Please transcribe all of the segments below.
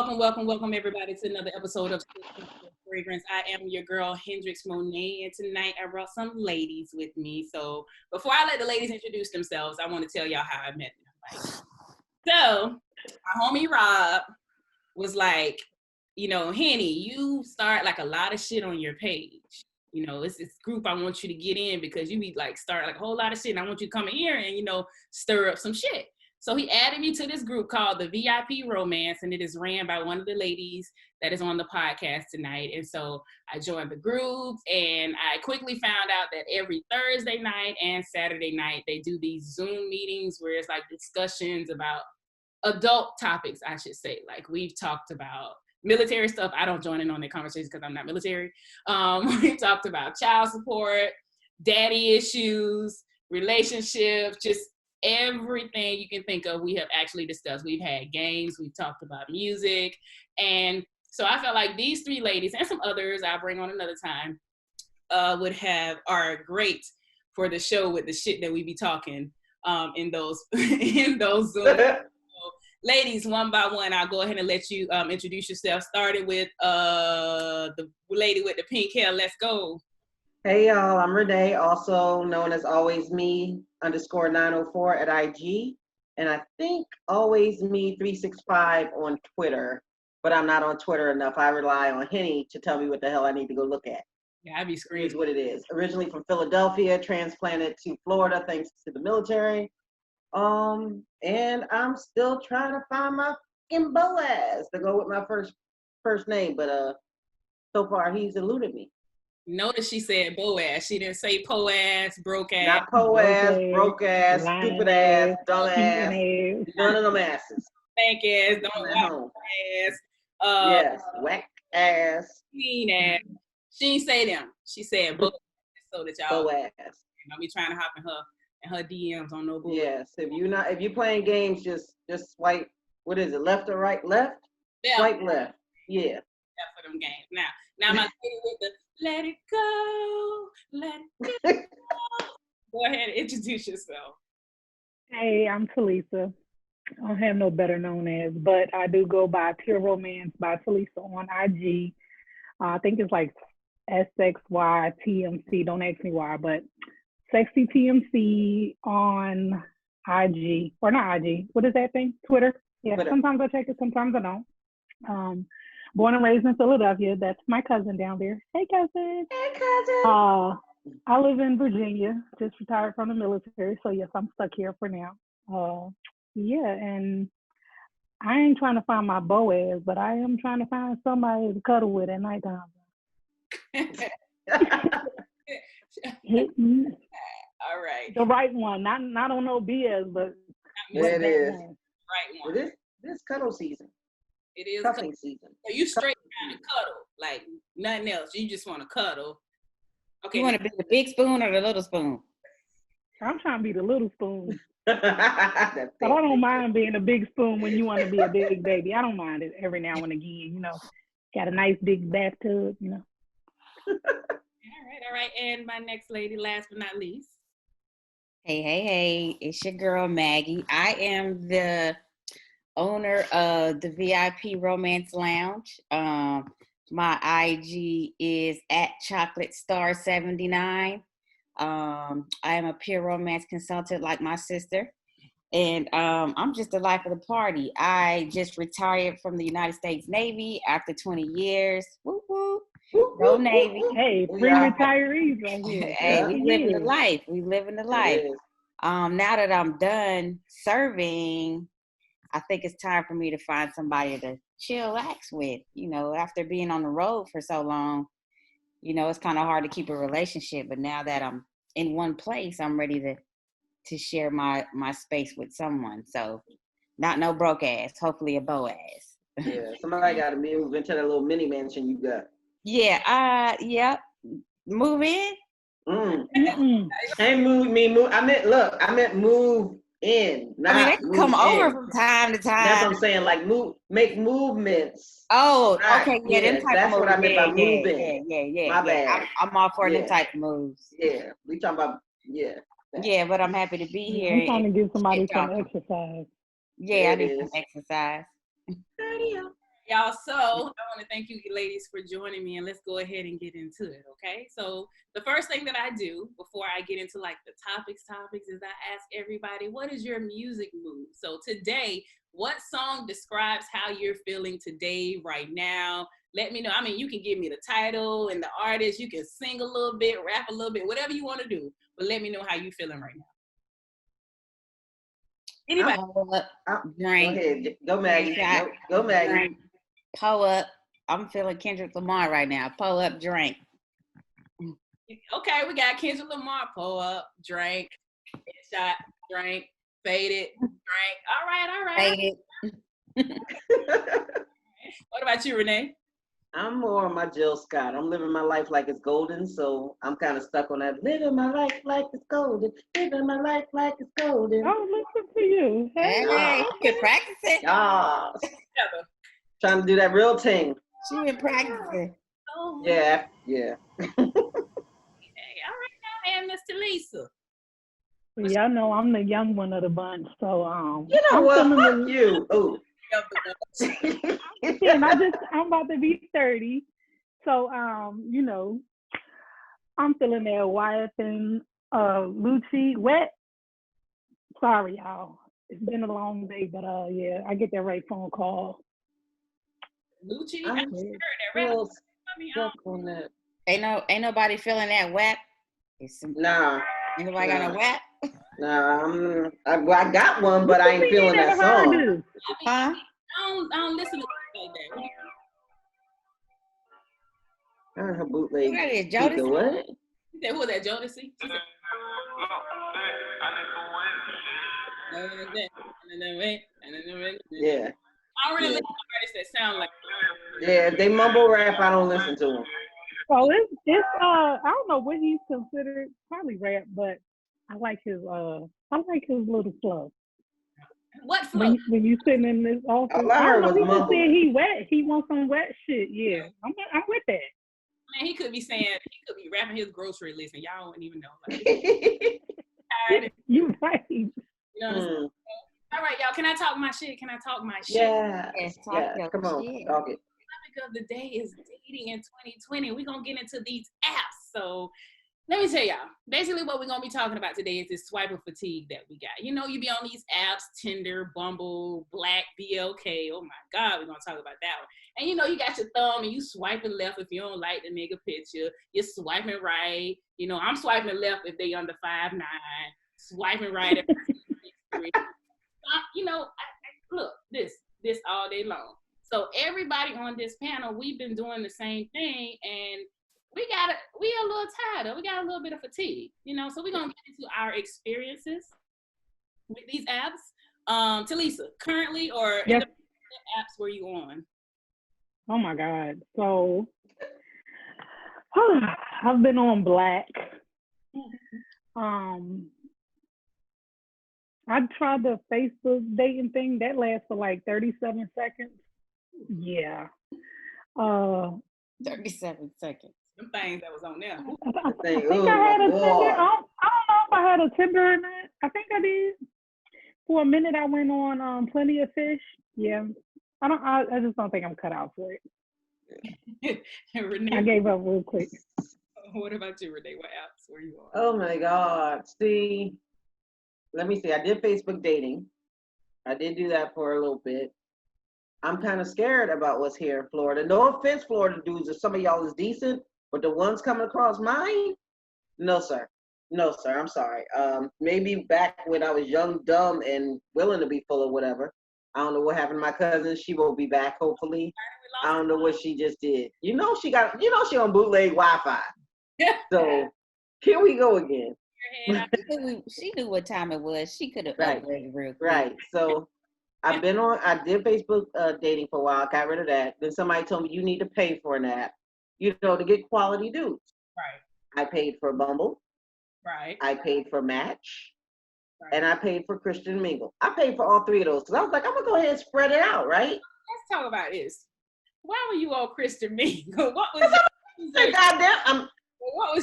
Welcome, everybody, to another episode of Fragrance. I am your girl, Hendrix Monae, and tonight I brought some ladies with me. So before I let the ladies introduce themselves, I want to tell y'all how I met them. So my homie Rob was like, Henny, you start like a lot of shit on your page. It's this group I want you to get in because you be like start like a whole lot of shit, and I want you to come in here and stir up some shit. So he added me to this group called the VIP Romance, and it is ran by one of the ladies that is on the podcast tonight. And so I joined the group, and I quickly found out that every Thursday night and Saturday night, they do these Zoom meetings where it's like discussions about adult topics, I should say. Like we've talked about military stuff. I don't join in on the conversations because I'm not military. We've talked about child support, daddy issues, relationships, just everything you can think of, we have actually discussed. We've had games, we've talked about music. And so I felt like these three ladies and some others I'll bring on another time are great for the show with the shit that we be talking in those Zoom. So, ladies, one by one, I'll go ahead and let you introduce yourself. Started with the lady with the pink hair. Let's go. Hey y'all, I'm Renee, also known as Always Me _904 at IG, and I think Always Me 365 on Twitter, but I'm not on Twitter enough. I rely on Henny to tell me what the hell I need to go look at. Yeah, I be screaming. Here's what it is. Originally from Philadelphia, transplanted to Florida thanks to the military. And I'm still trying to find my fucking Boaz to go with my first name, but so far he's eluded me. Notice she said Boaz. She didn't say po-ass, broke ass. Not po-ass, broke ass, stupid ass, dumb ass. None of them asses. Thank ass, don't whack ass. Yes, whack ass. Mean ass. She didn't say them. She said Boaz so that y'all Boaz. I'll be trying to hop in her DMs on no bull. Yes, if you're playing games, just swipe. What is it? Left or right? Left. Yeah. Swipe left. Yeah. That's for them games. Now my lady with the let it go, let it go. Go ahead and introduce yourself. Hey, I'm Tilisa. I don't have no better known as, but I do go by Pure Romance by Tilisa on IG. I think it's like SXYTMC. Don't ask me why, but Sexy TMC on IG, or not IG. What is that thing? Twitter. Yeah, Twitter. Sometimes I check it, sometimes I don't. Born and raised in Philadelphia. That's my cousin down there. Hey, cousin. Hey, cousin. I live in Virginia. Just retired from the military. So, yes, I'm stuck here for now. Yeah, and I ain't trying to find my Boaz, but I am trying to find somebody to cuddle with at nighttime. All right. The right one. Not on no BS, but there it is. Right one. Well, this cuddle season. It is cuddling season. So you straight trying to cuddle, like nothing else. You just want to cuddle. Okay. You want to be the big spoon or the little spoon? I'm trying to be the little spoon. But I don't mind being a big spoon when you want to be a big baby. I don't mind it every now and again. Got a nice big bathtub. All right. And my next lady, last but not least. Hey. It's your girl, Maggie. I am the owner of the VIP Romance Lounge. My IG is at ChocolateStar79. I am a pure romance consultant like my sister. And I'm just the life of the party. I just retired from the United States Navy after 20 years. Woo woo. Go Navy. Hey, free retirees right here. Hey, we living the life. Now that I'm done serving, I think it's time for me to find somebody to chillax with. After being on the road for so long, it's kind of hard to keep a relationship. But now that I'm in one place, I'm ready to share my space with someone. So not no broke ass, hopefully a Boaz. Yeah, somebody got to move into that little mini mansion you got. Yeah, yep. Move in? Ain't move. I meant move in. Not they can come over from time to time. That's what I'm saying. Like make movements. Oh, okay. Yeah, them type that's of what I meant by moving. Yeah. My bad. I'm all for them type of moves. Yeah, we talking about Yeah, but I'm happy to be here. I'm trying to give somebody some exercise. Yeah, I need some exercise. Y'all, so I want to thank you ladies for joining me, and let's go ahead and get into it, okay? So the first thing that I do before I get into like the topics is I ask everybody, what is your music mood? So today, what song describes how you're feeling today, right now? Let me know. I mean, you can give me the title and the artist. You can sing a little bit, rap a little bit, whatever you want to do, but let me know how you feeling right now. Anybody? Drink. Go ahead. Go, Maggie. Go, Maggie. Drink. Pull up. I'm feeling Kendrick Lamar right now. Pull up, drink. Okay, we got Kendrick Lamar. Pull up, drink, shot, drink, faded, drink. All right. Faded. What about you, Renee? I'm more on my Jill Scott. I'm living my life like it's golden, so I'm kind of stuck on that. Living my life like it's golden. Living my life like it's golden. Oh, listen to you. Hey, you can practice it. Trying to do that real thing. She been practicing. Oh. Yeah. Hey, all right now, and Miss Tilisa. Well, y'all know I'm the young one of the bunch, so you know what? Fuck you. Oh. I'm about to be 30, so you know, I'm feeling that Wyatt and Lucci wet. Sorry, y'all. It's been a long day, but yeah, I get that right phone call. Lucci, I heard that. Ain't nobody feeling that wet. Nah. Ain't nobody got no wet. Nah, I got one, but I ain't feeling that song. Huh? I don't listen to like that. I heard her bootleg. What is Jodeci? What? You said, who was that, Jodeci? Yeah. I don't really listen to artists that sound like. Yeah, if they mumble rap, I don't listen to them. Oh, it's I don't know what he's considered, probably rap, but I like his little flow. What flow? When you sitting in this office, I heard was mumble. Saying he wet. He wants some wet shit. Yeah, I'm with that. Man, he could be rapping his grocery list, and y'all wouldn't even know. Like, you right. You know what I'm saying? All right, y'all. Can I talk my shit? Yeah. Yeah. Come on. The topic of the day is dating in 2020. We're gonna get into these apps. So let me tell y'all. Basically, what we're gonna be talking about today is this swiper fatigue that we got. You know, you be on these apps, Tinder, Bumble, Black, BLK. Oh my God, we're gonna talk about that one. And you know, you got your thumb and you swiping left if you don't like the nigga picture. You're swiping right. You know, I'm swiping left if they under 5'9". Swiping right if you know, look, this all day long. So everybody on this panel, we've been doing the same thing, and we a little tired. We got a little bit of fatigue, you know. So we're gonna get into our experiences with these apps. Tilisa, currently or yes. What apps were you on? Oh my God. So I've been on Black. I tried the Facebook dating thing. That lasts for like 37 seconds. Yeah. 37 seconds. Them things that was on there. I think I had a Tinder. I don't know if I had a Tinder or not. I think I did. For a minute, I went on Plenty of Fish. Yeah. I just don't think I'm cut out for it. Renee, I gave up real quick. What about you, Renee? What apps were you on? Oh my God. See, let me see. I did Facebook dating. I did do that for a little bit. I'm kind of scared about what's here in Florida. No offense, Florida dudes, if some of y'all is decent, but the ones coming across mine, no, sir. No, sir. I'm sorry. Maybe back when I was young, dumb, and willing to be full of whatever. I don't know what happened to my cousin. She will be back, hopefully. I don't know what she just did. You know she on bootleg Wi-Fi. So here we go again. She knew what time it was. She could have upgraded real quick. Right. So I did Facebook dating for a while. Got rid of that. Then somebody told me you need to pay for an app, you know, to get quality dudes. Right. I paid for Bumble. Right. I paid for Match. Right. And I paid for Christian Mingle. I paid for all three of those because I was like, I'm gonna go ahead and spread it out, right? Let's talk about this. Why were you on Christian Mingle? What was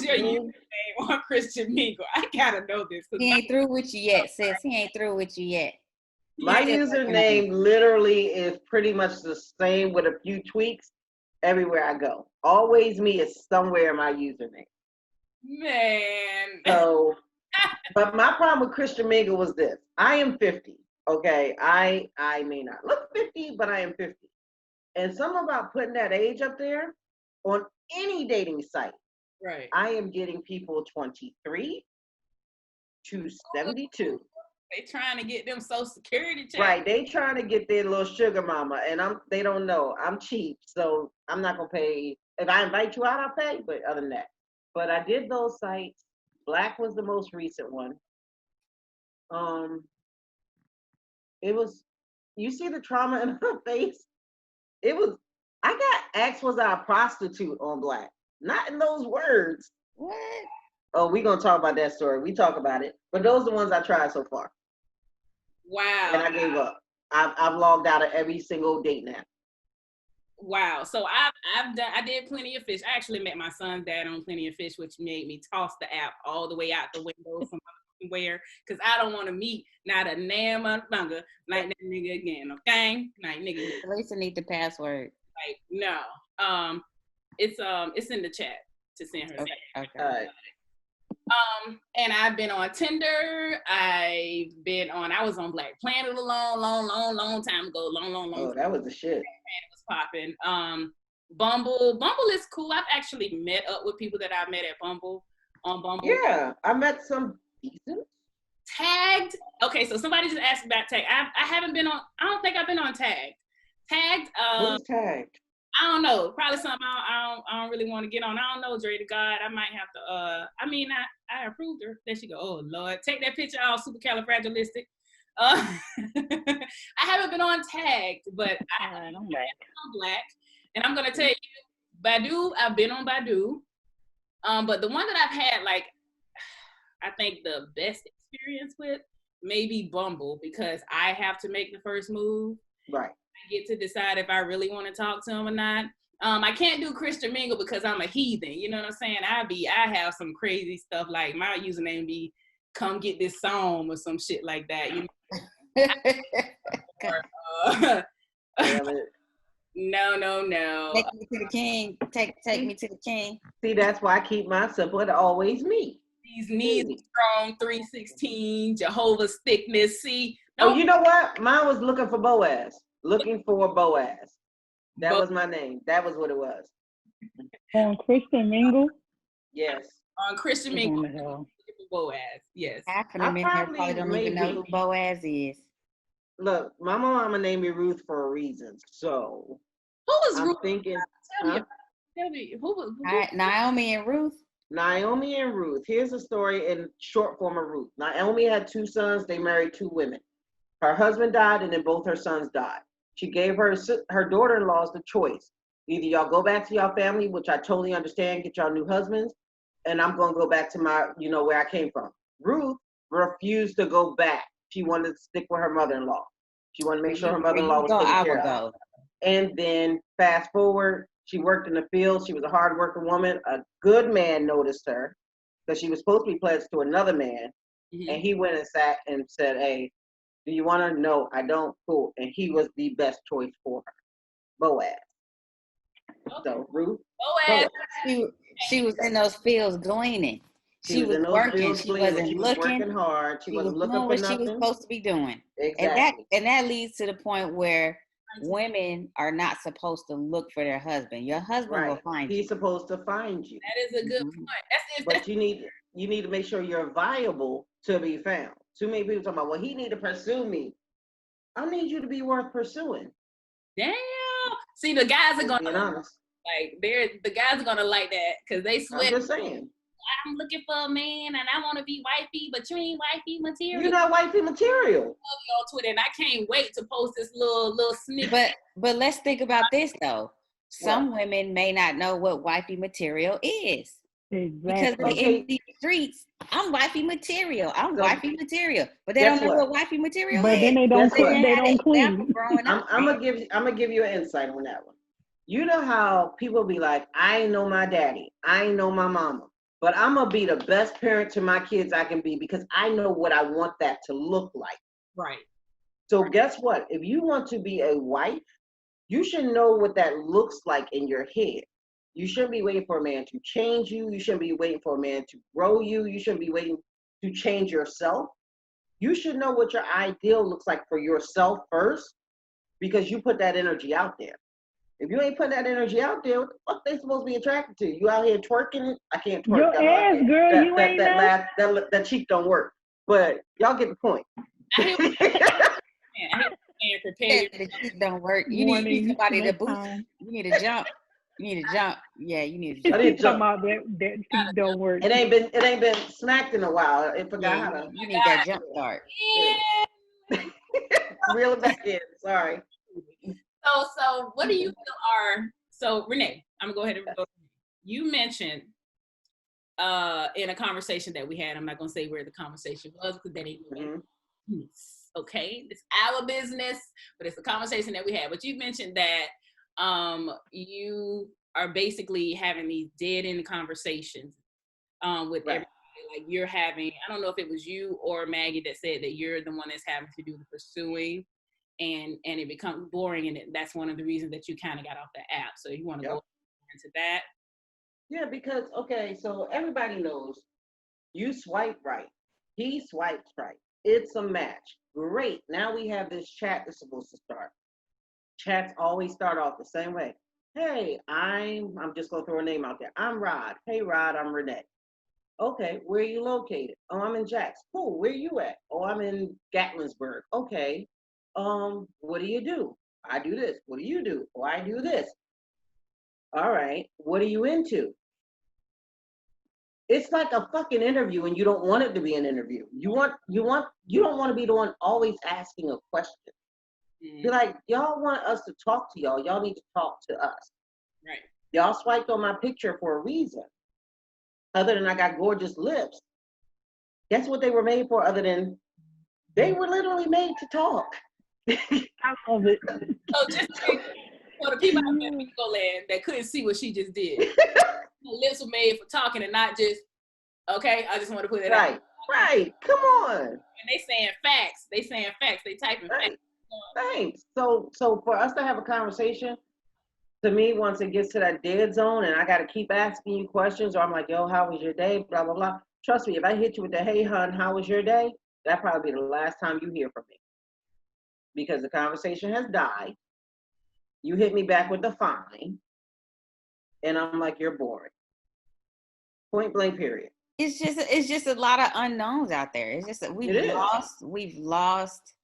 your username on Christian Mingle? I gotta know this. He ain't through with you yet, sis. He ain't through with you yet. My username literally is pretty much the same with a few tweaks everywhere I go. Always me is somewhere in my username. Man. So, but my problem with Christian Mingle was this. I am 50, okay? I may not look 50, but I am 50. And something about putting that age up there on any dating site. Right. I am getting people 23 to 72. They trying to get them Social Security checks. Right, they trying to get their little sugar mama, and they don't know. I'm cheap, so I'm not gonna pay. If I invite you out, I'll pay, but other than that. But I did those sites. Black was the most recent one. It was, you see the trauma in her face? It was, I got asked, was I a prostitute on Black? Not in those words. What? Oh, we're gonna talk about that story. We talk about it. But those are the ones I tried so far. Wow. And I gave up. I've logged out of every single date now. Wow. So I did Plenty of Fish. I actually met my son's dad on Plenty of Fish, which made me toss the app all the way out the window somewhere, because I don't want to meet not a damn motherfucker like that nigga again, okay? Like nigga. Tilisa need the password. Like, no. It's in the chat to send her. Okay. All right. And I've been on Tinder. I was on Black Planet a long time ago. Long. Oh, that was the shit. It was popping. Bumble is cool. I've actually met up with people that I met at Bumble on Bumble. Yeah, I met some decent. Tagged. Okay, so somebody just asked about Tagged. I haven't been on. I don't think I've been on Tagged. Tagged. Who's Tagged? I don't know. Probably something I don't really want to get on. I don't know, Dre to God. I might have to. I approved her. There she go. Oh Lord, take that picture off. Supercalifragilistic. I haven't been on Tagged, but I'm on Black, and I'm gonna tell you, Badoo. I've been on Badoo, but the one that I've had, like, I think the best experience with, maybe Bumble, because I have to make the first move. Right. I get to decide if I really want to talk to him or not. I can't do Christian Mingle because I'm a heathen. You know what I'm saying? I have some crazy stuff, like my username be "come get this song" or some shit like that. You know? No. Take me to the king. Take me to the king. See, that's why I keep mine simple. It always me. These knees strong, 316, Jehovah's thickness. See. Oh, you know what? Mine was looking for Boaz. Looking for Boaz. That was my name. That was what it was. On Christian Mingle? Yes. On Christian Mingle. Looking for Boaz. Yes. Half of them in there probably don't even know who Boaz is. Look, my mama named me Ruth for a reason. So who was Ruth? I'm thinking. Tell me, who was Naomi and Ruth? Naomi and Ruth. Here's a story in short form of Ruth. Naomi had 2 sons. They married 2 women. Her husband died, and then both her sons died. She gave her daughter-in-laws the choice. Either y'all go back to y'all family, which I totally understand, get y'all new husbands, and I'm going to go back to my, where I came from. Ruth refused to go back. She wanted to stick with her mother-in-law. She wanted to make sure her mother-in-law was taken care of. And then fast forward, she worked in the field. She was a hard-working woman. A good man noticed her because she was supposed to be pledged to another man. Mm-hmm. And he went and sat and said, "Hey, do you want to?" "No, I don't." "Cool." And he was the best choice for her. Boaz. Okay. So Ruth. Boaz. She was in those fields gleaning. She was working. She wasn't looking. Working hard. She wasn't looking for what nothing. She was supposed to be doing. Exactly. And that leads to the point where women are not supposed to look for their husband. Your husband will find you. He's supposed to find you. That is a good point. But you need to make sure you're viable to be found. Too many people talking about, well, he need to pursue me. I need you to be worth pursuing. Damn. See, the guys are gonna, being honest, the guys are gonna like that because they sweat. I'm just saying. I'm looking for a man and I want to be wifey, but you ain't wifey material. You're not wifey material. On Twitter, and I can't wait to post this little snippet. But let's think about this though. Some women may not know what wifey material is. Exactly. Because in these streets, I'm wifey material. I'm wifey material, but they don't know what wifey material is. But then they don't clean. I'm gonna give you an insight on that one. You know how people be like, I know my daddy, I know my mama, but I'm gonna be the best parent to my kids I can be because I know what I want that to look like. Right. So guess what? If you want to be a wife, you should know what that looks like in your head. You shouldn't be waiting for a man to change you. You shouldn't be waiting for a man to grow you. You shouldn't be waiting to change yourself. You should know what your ideal looks like for yourself first, because you put that energy out there. If you ain't putting that energy out there, what the fuck they supposed to be attracted to? You out here twerking it? I can't twerk. Your ass, girl, you ain't know. That cheek don't work. But y'all get the point. I hate prepare. The cheek don't work. You need somebody to boost. You need a jump. You need a jump. Yeah, you need a jump. I need to jump. About that cheek don't work. It ain't been smacked in a while. It forgot how to. You need that jump start. Yeah. Reel it back in. Sorry. So what do you feel are, so Renee, I'm gonna go ahead and go. You mentioned in a conversation that we had, I'm not gonna say where the conversation was because that ain't okay, it's our business, but it's a conversation that we had. But you mentioned that you are basically having these dead end conversations with everybody. Like you're having, I don't know if it was you or Maggie that said that you're the one that's having to do the pursuing. And it becomes boring, and that's one of the reasons that you kind of got off the app. So you want to go into that? Yeah, because okay, so everybody knows you swipe right, he swipes right. It's a match. Great. Now we have this chat that's supposed to start. Chats always start off the same way. Hey, I'm just gonna throw a name out there. I'm Rod. Hey Rod, I'm Renee. Okay, where are you located? Oh, I'm in Jax. Cool. Where you at? Oh, I'm in Gatlinburg. Okay. What do you do? I do this. What do you do? Oh, I do this. All right. What are you into? It's like a fucking interview, and you don't want it to be an interview. You don't want to be the one always asking a question. Mm-hmm. You're like, y'all want us to talk to y'all. Y'all need to talk to us. Right. Y'all swiped on my picture for a reason. Other than I got gorgeous lips. Guess what they were made for, other than they were literally made to talk. I love it. So just for the people out there in Land that couldn't see what she just did, the lips were made for talking and not just, okay, I just want to put it out. Right, come on. And they saying facts. They typing facts. Thanks. So for us to have a conversation, to me, once it gets to that dead zone and I got to keep asking you questions, or I'm like, yo, how was your day? Blah, blah, blah. Trust me, if I hit you with the, hey, hun, how was your day? That'll probably be the last time you hear from me. Because the conversation has died. You hit me back with the fine. And I'm like, you're boring. Point blank, period. It's just a lot of unknowns out there. It's just that we've lost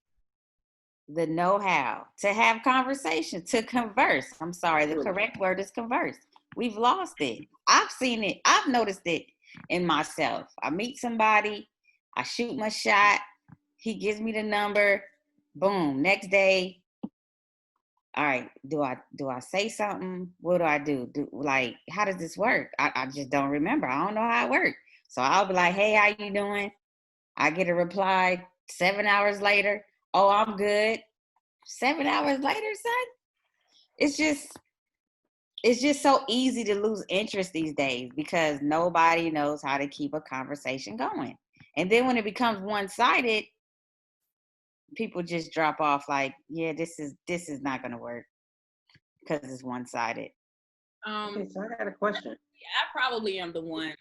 the know-how to have conversation, to converse. I'm sorry, the correct word is converse. We've lost it. I've seen it. I've noticed it in myself. I meet somebody, I shoot my shot, he gives me the number, boom, next day, all right, do I say something? What do I do? Like, how does this work? I just don't remember. I don't know how it works. So I'll be like, hey, how you doing? I get a reply 7 hours later. Oh, I'm good. 7 hours later, son? It's just so easy to lose interest these days because nobody knows how to keep a conversation going. And then when it becomes one-sided, people just drop off like, yeah, this is not going to work because it's one-sided. Okay, so I got a question. I probably am the one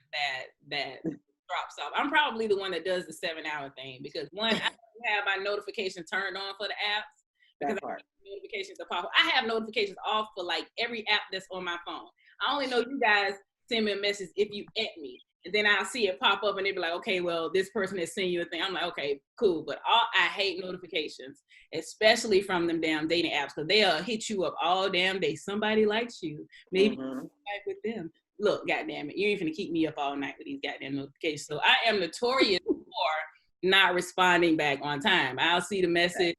that drops off. I'm probably the one that does the 7 hour thing because one, I have my notifications turned on for the apps because notifications are powerful. I have notifications off for like every app that's on my phone. I only know you guys send me a message if you at me. And then I'll see it pop up and they be like, okay, well, this person has sent you a thing. I'm like, okay, cool. But I hate notifications, especially from them damn dating apps because they'll hit you up all damn day. Somebody likes you. Maybe you like with them. Look, goddamn it, you ain't finna keep me up all night with these goddamn notifications. So I am notorious for not responding back on time. I'll see the message.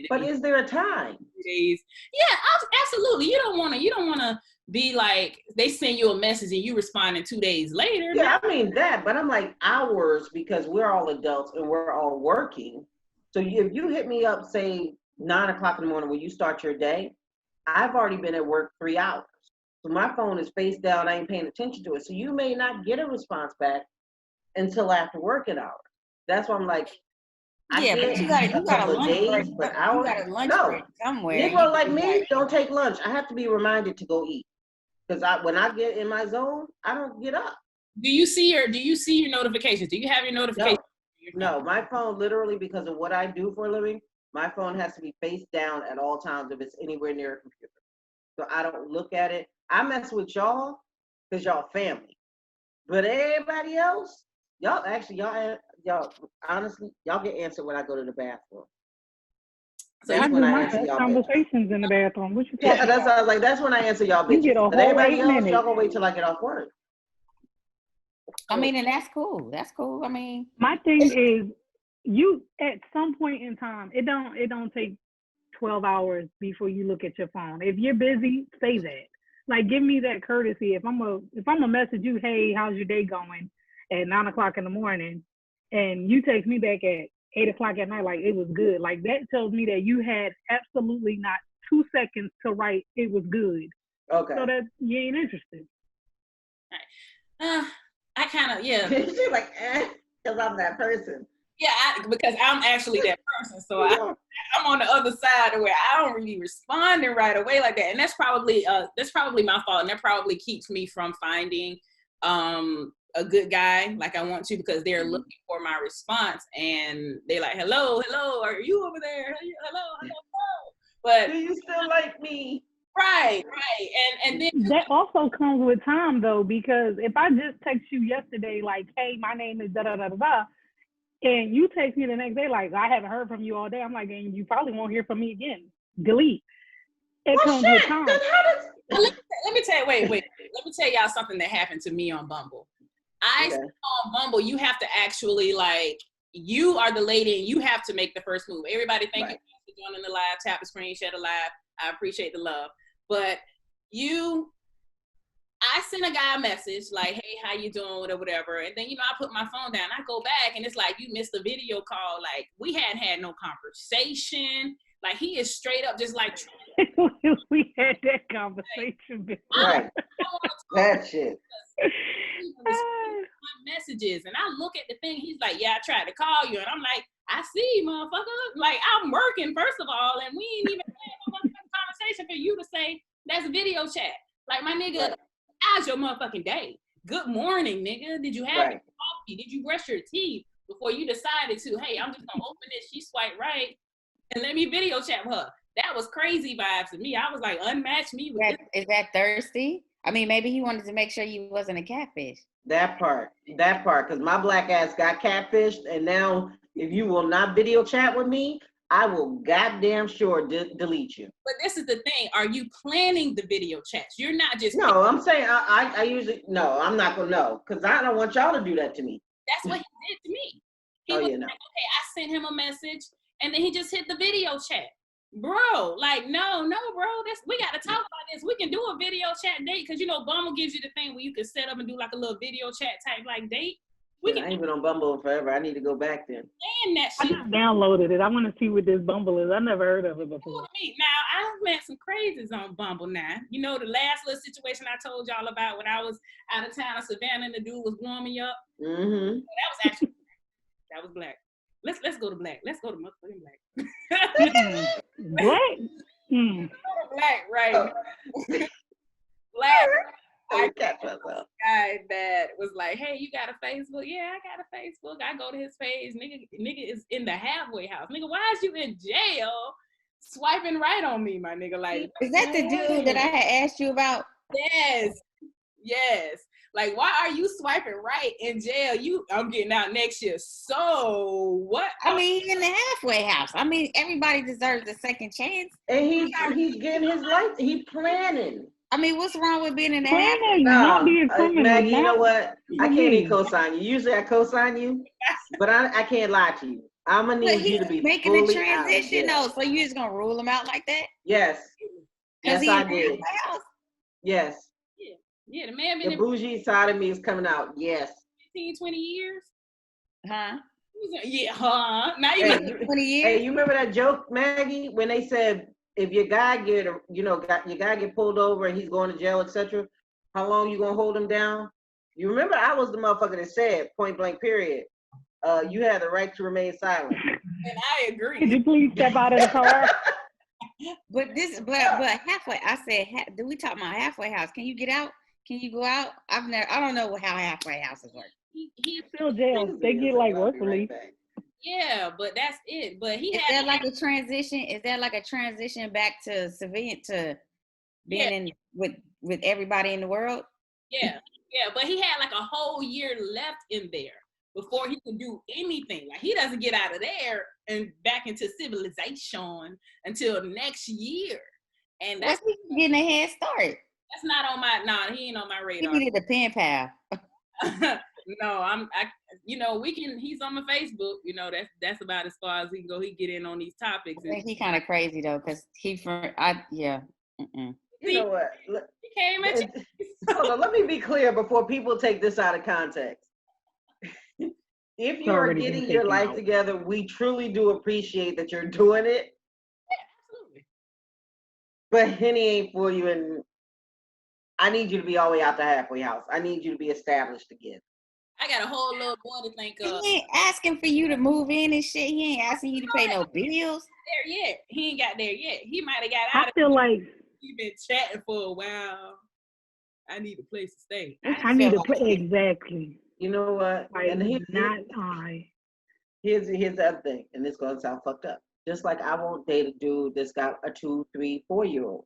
But is there a time? Days. Yeah, absolutely. You don't wanna be like they send you a message and you responding 2 days later. Yeah, I mean that, but I'm like hours because we're all adults and we're all working. So if you hit me up, say 9 o'clock in the morning when you start your day, I've already been at work 3 hours. So my phone is face down, I ain't paying attention to it. So you may not get a response back until after working hours. That's why I'm like, Yeah, but you got a lunch break. But You got a lunch break somewhere. Negro like me don't take lunch. I have to be reminded to go eat. Because when I get in my zone, I don't get up. Do you see your notifications? Do you have your notifications? No, my phone literally, because of what I do for a living, my phone has to be face down at all times if it's anywhere near a computer. So I don't look at it. I mess with y'all because y'all family. But everybody else, y'all honestly, y'all get answered when I go to the bathroom. So that's when I answer y'all conversations in the bathroom. What you talking about? That's what I was like. That's when I answer y'all bitches. You get a but whole everybody 8 else, minutes. y'all gonna wait till I get off work. I mean, and that's cool. That's cool. I mean, my thing is, you at some point in time, it don't take 12 hours before you look at your phone. If you're busy, say that. Like, give me that courtesy. If I'm a message you, hey, how's your day going, at 9 o'clock in the morning, and you text me back at 8 o'clock at night, like it was good. Like that tells me that you had absolutely not 2 seconds to write it was good. Okay. So that you ain't interested. I kind of, yeah. She's like, because I'm that person. Yeah, because I'm actually that person. So I'm on the other side where I don't really respond right away like that. And that's probably my fault. And that probably keeps me from finding a good guy like I want to, because they're looking for my response and they're like, hello, are you over there? Hello. But do you still like me? Right. And then that also comes with time though, because if I just text you yesterday, like, hey, my name is da da da da da, and you text me the next day, like, I haven't heard from you all day, I'm like, and you probably won't hear from me again. Delete. It comes with time. Let me tell you, wait. Let me tell y'all something that happened to me on Bumble. On Bumble, you have to actually, like, you are the lady and you have to make the first move. Everybody, thank you for joining the live. Tap the screen, share the live. I appreciate the love. But I sent a guy a message like, hey, how you doing, whatever. And then, I put my phone down. I go back and it's like, you missed a video call. Like, we hadn't had no conversation. Like, he is straight up just like. We had that conversation before. Right. That shit. Messages. And I look at the thing. He's like, yeah, I tried to call you. And I'm like, I see, motherfucker. Like, I'm working, first of all. And we ain't even had no conversation for you to say that's video chat. Like, my nigga, how's your motherfucking day? Good morning, nigga. Did you have your coffee? Did you brush your teeth before you decided to, hey, I'm just gonna open this, she swipe right, and let me video chat with her? That was crazy vibes to me. I was like, unmatch me with Is that thirsty? I mean, maybe he wanted to make sure you wasn't a catfish. That part, because my black ass got catfished, and now if you will not video chat with me, I will goddamn sure delete you. But this is the thing. Are you planning the video chats? You're not just. No, I'm saying I usually, no, I'm not going to know, because I don't want y'all to do that to me. That's what he did to me. He was like, okay, I sent him a message, and then he just hit the video chat. Bro, like, no, bro, we got to talk about this. We can do a video chat date, because, Bumble gives you the thing where you can set up and do like a little video chat type like date. I ain't been on Bumble forever. I need to go back then. That shit. I just downloaded it. I want to see what this Bumble is. I never heard of it before. Now, I've met some crazies on Bumble now. The last little situation I told y'all about when I was out of town in Savannah and the dude was blowing me up. Mm-hmm. That was black. Let's go to black. Let's go to motherfucking black. Black? Black, right. Black. Guy that was like, hey, you got a Facebook? Yeah, I got a Facebook. I go to his page. Nigga is in the halfway house. Nigga, why is you in jail swiping right on me, my nigga? Like, is that the dude that I had asked you about? Yes. Like, why are you swiping right in jail? I'm getting out next year. So what? I mean, in the halfway house. I mean, everybody deserves a second chance. And he's getting his life. He's planning. I mean, what's wrong with being in the halfway house? Maggie, you know what? I can't even co-sign you. Usually I co-sign you, but I can't lie to you. I'm gonna need you to be making a transition though. So you just gonna rule him out like that? Yes. Yes, I did. Yes. Yeah, the man been the bougie side of me is coming out. Yes. 15, 20 years. Huh? Yeah, huh? Now you 20 years. Hey, you remember that joke, Maggie, when they said if your guy get pulled over and he's going to jail, etc., how long you gonna hold him down? You remember I was the motherfucker that said point blank period. You had the right to remain silent. And I Could agree. you please step out of the car? But halfway. I said, do we talk about halfway house? Can you get out? Can you go out? I don't know how halfway houses work. He Still jail. They get like work release. yeah, but that's it. But he Is had that like a transition? Is that like a transition back to civilian to being in with everybody in the world? yeah. But he had like a whole year left in there before he could do anything. Like he doesn't get out of there and back into civilization until next year. And that's getting a head start. That's not on my he ain't on my radar. He needed a pen pal. No, he's on my Facebook, that's about as far as he can go. He get in on these topics. I think he kind of crazy though, because You know what? He came at you. Hold on, let me be clear before people take this out of context. If you are getting your life together, we truly do appreciate that you're doing it. Yeah, absolutely. But Henny ain't for you, and I need you to be all the way out the halfway house. I need you to be established again. I got a whole little boy to think of. He ain't asking for you to move in and shit. He ain't asking you to pay no bills. There yet. He ain't got there yet. He might have got out I feel like he's been chatting for a while. I need a place to stay. I need a place. Exactly. You know what? Like, and here's the other thing, and it's gonna sound fucked up. Just like I won't date a dude that's got a 2, 3, 4-year-old.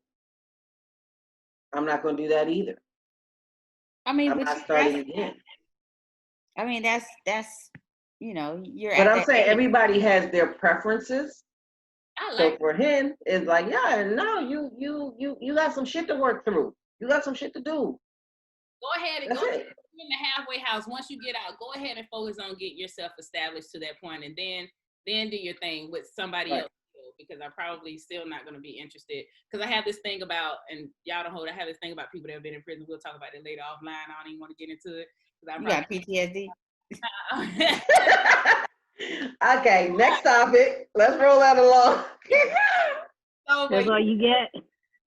I'm not gonna do that either. I mean, I'm not starting again. I mean, that's you're. But I'm saying everybody has their preferences. So for him, it's like, you got some shit to work through. You got some shit to do. Go ahead and go in the halfway house. Once you get out, go ahead and focus on getting yourself established to that point, and then do your thing with somebody else. Because I'm probably still not going to be interested. Because I have this thing about, and y'all don't hold, I have this thing about people that have been in prison. We'll talk about it later offline. I don't even want to get into it. You got PTSD. Okay, next topic. Let's roll that along. That's all you get.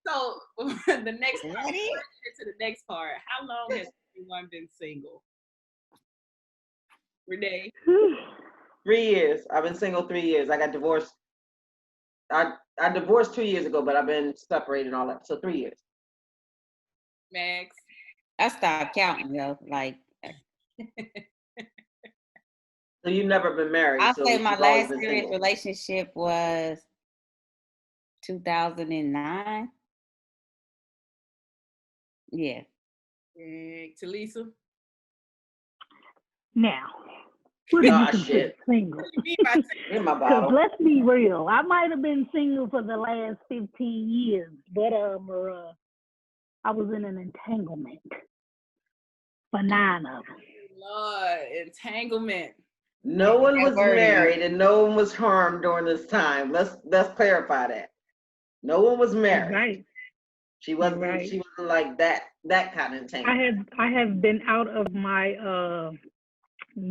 So the next part, to the next part. How long has everyone been single? Renee? 3 years. I've been single 3 years. I got divorced. I divorced 2 years ago, but I've been separated and all that. So 3 years. Max? I stopped counting though. Like. So you've never been married? I'll say my last serious relationship was 2009. Yeah. Tilisa? Now, what do you consider single? In my bottle. Because let's be real, I might have been single for the last 15 years, but I was in an entanglement for 9 of them. Lord, entanglement. No one was married and no one was harmed during this time. Let's clarify that. No one was married. Right. She wasn't. Right. She wasn't like that kind of entanglement. I have been out of my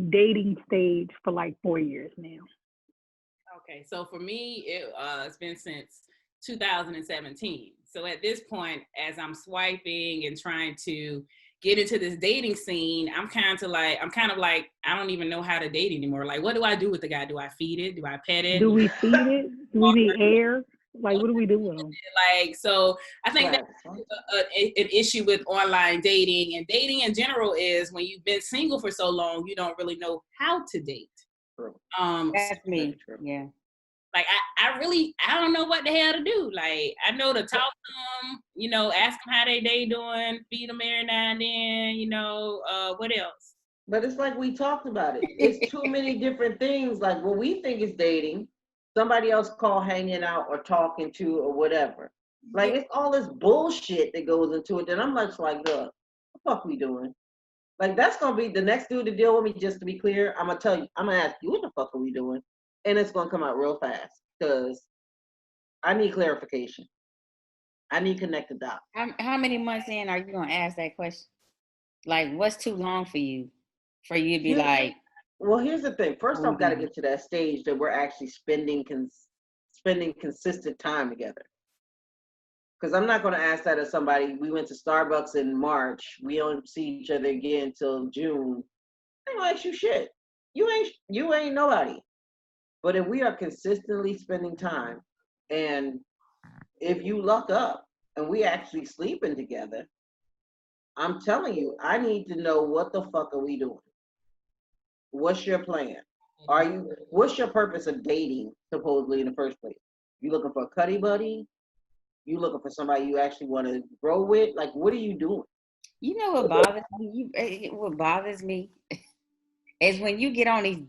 dating stage for like 4 years now. Okay, so for me, it's been since 2017. So at this point, as I'm swiping and trying to get into this dating scene, I'm kind of like, I don't even know how to date anymore. Like, what do I do with the guy? Do I feed it? Do I pet it? Do we feed it? Do we need air? Like, what do we do with them? Like, so I think that's an issue with online dating, and dating in general is when you've been single for so long, you don't really know how to date. That's me. Yeah. Like, I don't know what the hell to do. Like, I know to talk to them, ask them how they day doing, feed them every now and then, what else? But it's like we talked about it. It's too many different things. Like, what we think is dating, somebody else call hanging out or talking to or whatever. Like, it's all this bullshit that goes into it. Then I'm like, what the fuck we doing? Like, that's going to be the next dude to deal with me, just to be clear. I'm going to ask you, what the fuck are we doing? And it's going to come out real fast because I need clarification. I need connected dots. How many months in are you going to ask that question? Like, what's too long for you? For you to be like... Well, here's the thing. First off, got to get to that stage that we're actually spending consistent time together. Because I'm not going to ask that of somebody. We went to Starbucks in March. We don't see each other again until June. I ain't going to ask you shit. You ain't nobody. But if we are consistently spending time, and if you luck up and we actually sleeping together, I'm telling you, I need to know what the fuck are we doing? What's your plan? What's your purpose of dating, supposedly, in the first place? You looking for a cuddy buddy? You looking for somebody you actually want to grow with? Like, what are you doing? You know what bothers me? What bothers me is when you get on these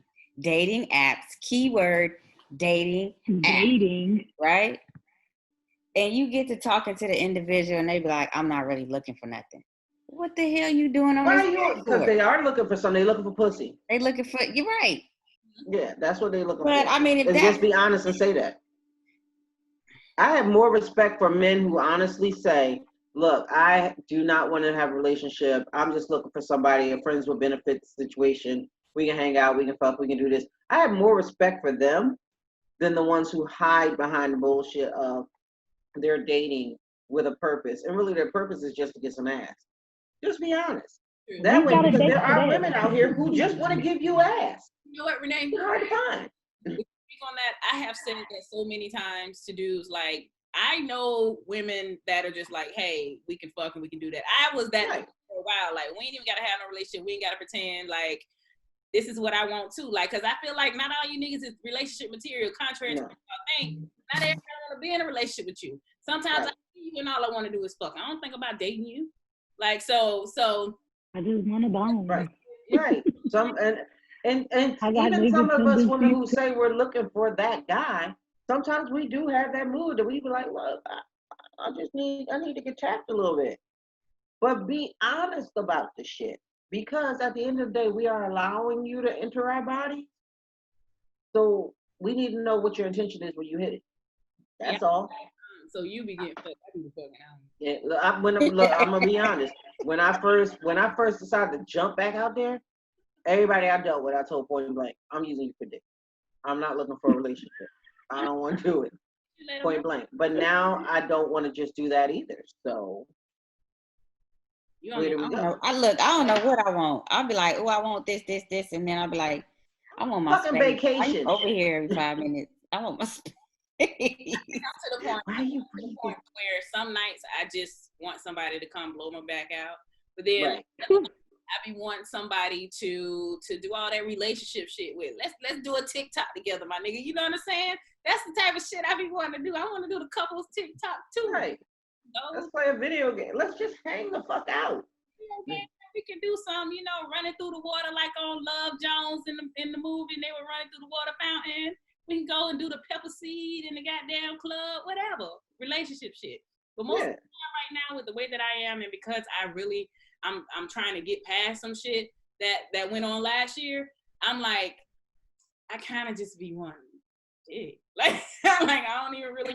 dating apps, keyword dating apps, right? And you get to talking to the individual and they be like, I'm not really looking for nothing. What the hell you doing on this? Because they are looking for something. They looking for pussy. They looking for, you're right. Yeah, that's what they looking for. But I mean, and just be honest and say that. I have more respect for men who honestly say, look, I do not want to have a relationship. I'm just looking for somebody, a friends with benefits situation. We can hang out, we can fuck, we can do this. I have more respect for them than the ones who hide behind the bullshit of they're dating with a purpose. And really their purpose is just to get some ass. Just be honest. That way, because there are women out here who just want to give you ass. You know what, Renee? It's hard to find. Speak on that. I have said that so many times to dudes. Like, I know women that are just like, hey, we can fuck and we can do that. I was that for a while. Like, we ain't even gotta have no relationship. We ain't gotta pretend like this is what I want too. Like, cause I feel like not all you niggas is relationship material. Contrary to what y'all think, not everybody want to be in a relationship with you. Sometimes I see you and all I want to do is fuck. I don't think about dating you. Like, so. I just want to bone. Right. And even some of us women who say we're looking for that guy, sometimes we do have that mood that we be like, look, I need to get tapped a little bit. But be honest about the shit. Because at the end of the day, we are allowing you to enter our body. So we need to know what your intention is when you hit it. That's all. So you be getting fucked. I do the fucking out. Yeah, I'm gonna be honest. When I first decided to jump back out there, everybody I dealt with, I told point blank, I'm using you for dick. I'm not looking for a relationship. I don't want to do it. Point blank. But now I don't want to just do that either. So where do we go? I don't know what I want. I'll be like, oh, I want this, and then I'll be like, I want my fucking space. vacation over here every 5 minutes. I want my space. To the point where some nights I just want somebody to come blow my back out, but then I be wanting somebody to do all that relationship shit with. Let's do a TikTok together, my nigga. You know what I'm saying? That's the type of shit I be wanting to do. I want to do the couples TikTok too. Right. Let's play a video game. Let's just hang the fuck out. We can do some, running through the water like on Love Jones in the movie, and they were running through the water fountain. We can go and do the pepper seed in the goddamn club, whatever. Relationship shit. But most of the time right now with the way that I am, and because I'm trying to get past some shit that went on last year, I'm like, I kind of just be wanting dick. Like, I'm like, I don't even really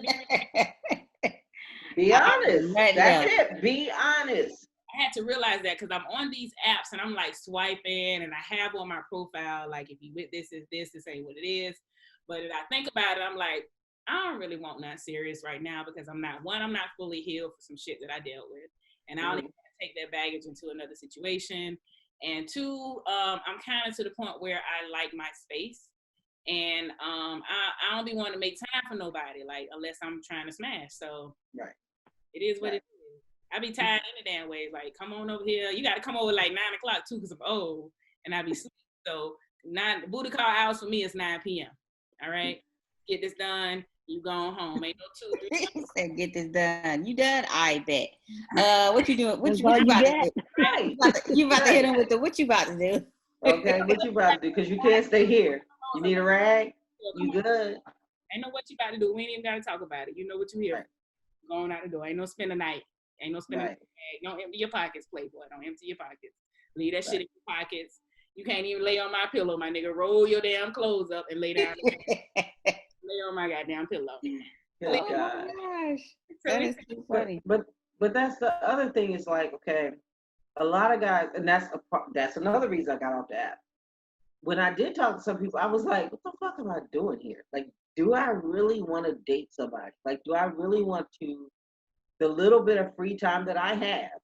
be honest. That's it. Be honest. I had to realize that because I'm on these apps and I'm like swiping and I have on my profile, like, if you with this ain't what it is. But if I think about it, I'm like, I don't really want nothing serious right now because I'm not fully healed for some shit that I dealt with. And I don't even take that baggage into another situation. And two, I'm kind of to the point where I like my space. And I don't be wanting to make time for nobody, like, unless I'm trying to smash. So it is what it is. I be tired any damn way. Like, come on over here. You got to come over like 9 o'clock too because I'm old and I be sleeping. So booty call hours for me is 9 p.m. All right, get this done. You going home? Ain't no 2, 3. He said, "Get this done. You done? I bet. What you doing? What you about to do? Right. You about to hit him with the what you about to do? Okay, what you about to do? Because you can't stay here. You need a rag? You good? Ain't know what you about to do. We ain't even got to talk about it. You know what you hear. Going out the door. Ain't no spend the night. Ain't no spend the night. Don't empty your pockets, Playboy. Don't empty your pockets. Leave that shit in your pockets. You can't even lay on my pillow, my nigga. Roll your damn clothes up and lay down. Lay on my goddamn pillow. Oh God. Gosh. That is too funny. But that's the other thing is like, okay, a lot of guys, and that's another reason I got off the app. When I did talk to some people, I was like, what the fuck am I doing here? Like, do I really want to date somebody? Like, do I really want to, the little bit of free time that I have,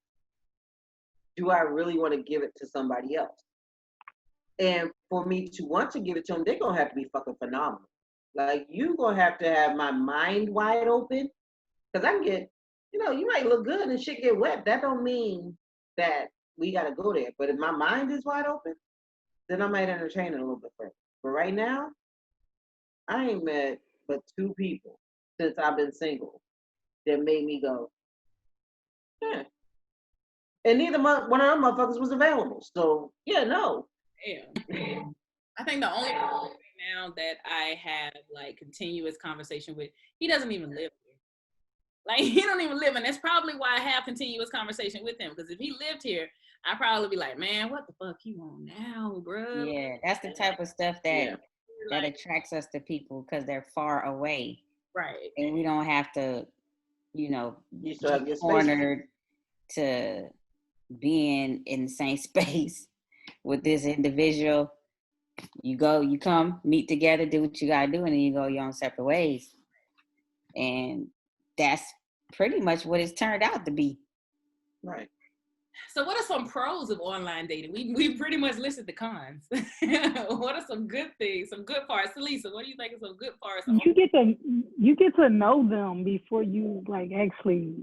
do I really want to give it to somebody else? And for me to want to give it to them, they're going to have to be fucking phenomenal. Like, you gonna have to have my mind wide open, because I can get, you might look good and shit get wet. That don't mean that we gotta go there. But if my mind is wide open, then I might entertain it a little bit further. But right now, I ain't met but 2 people since I've been single that made me go, yeah. And neither one of them motherfuckers was available. So, yeah, no. Yeah. I think the only person right now that I have like continuous conversation with, he doesn't even live here. Like, he don't even live, and that's probably why I have continuous conversation with him. Because if he lived here, I'd probably be like, man, what the fuck you want now, bro? Yeah, that's the type of stuff that attracts us to people, because they're far away. Right. And we don't have to, get cornered to being in the same space with this individual. You come, meet together, do what you gotta do, and then you go your own separate ways. And that's pretty much what it's turned out to be. Right. So what are some pros of online dating? We pretty much listed the cons. What are some good things, some good parts? Tilisa, what do you think are some good parts? You get to know them before you like actually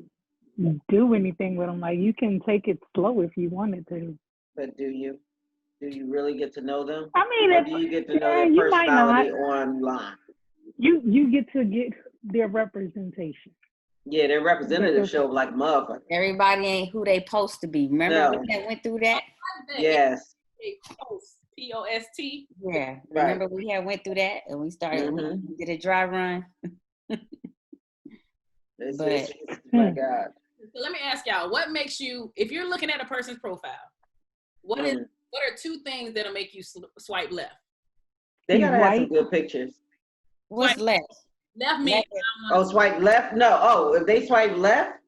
do anything with them. Like, you can take it slow if you wanted to. But do you really get to know them? I mean, or do you get to know their personality online? You get to get their representation. Yeah, their representative show like motherfucker. Everybody ain't who they supposed to be. Remember we went through that? Yes. P-O-S-T. Yeah. Remember we went through that, and we started, we did a dry run. My God. So let me ask y'all, what makes you, if you're looking at a person's profile, what are 2 things that'll make you swipe left? They gotta have some good pictures. What's left? Left means swipe left? No. If they swipe left,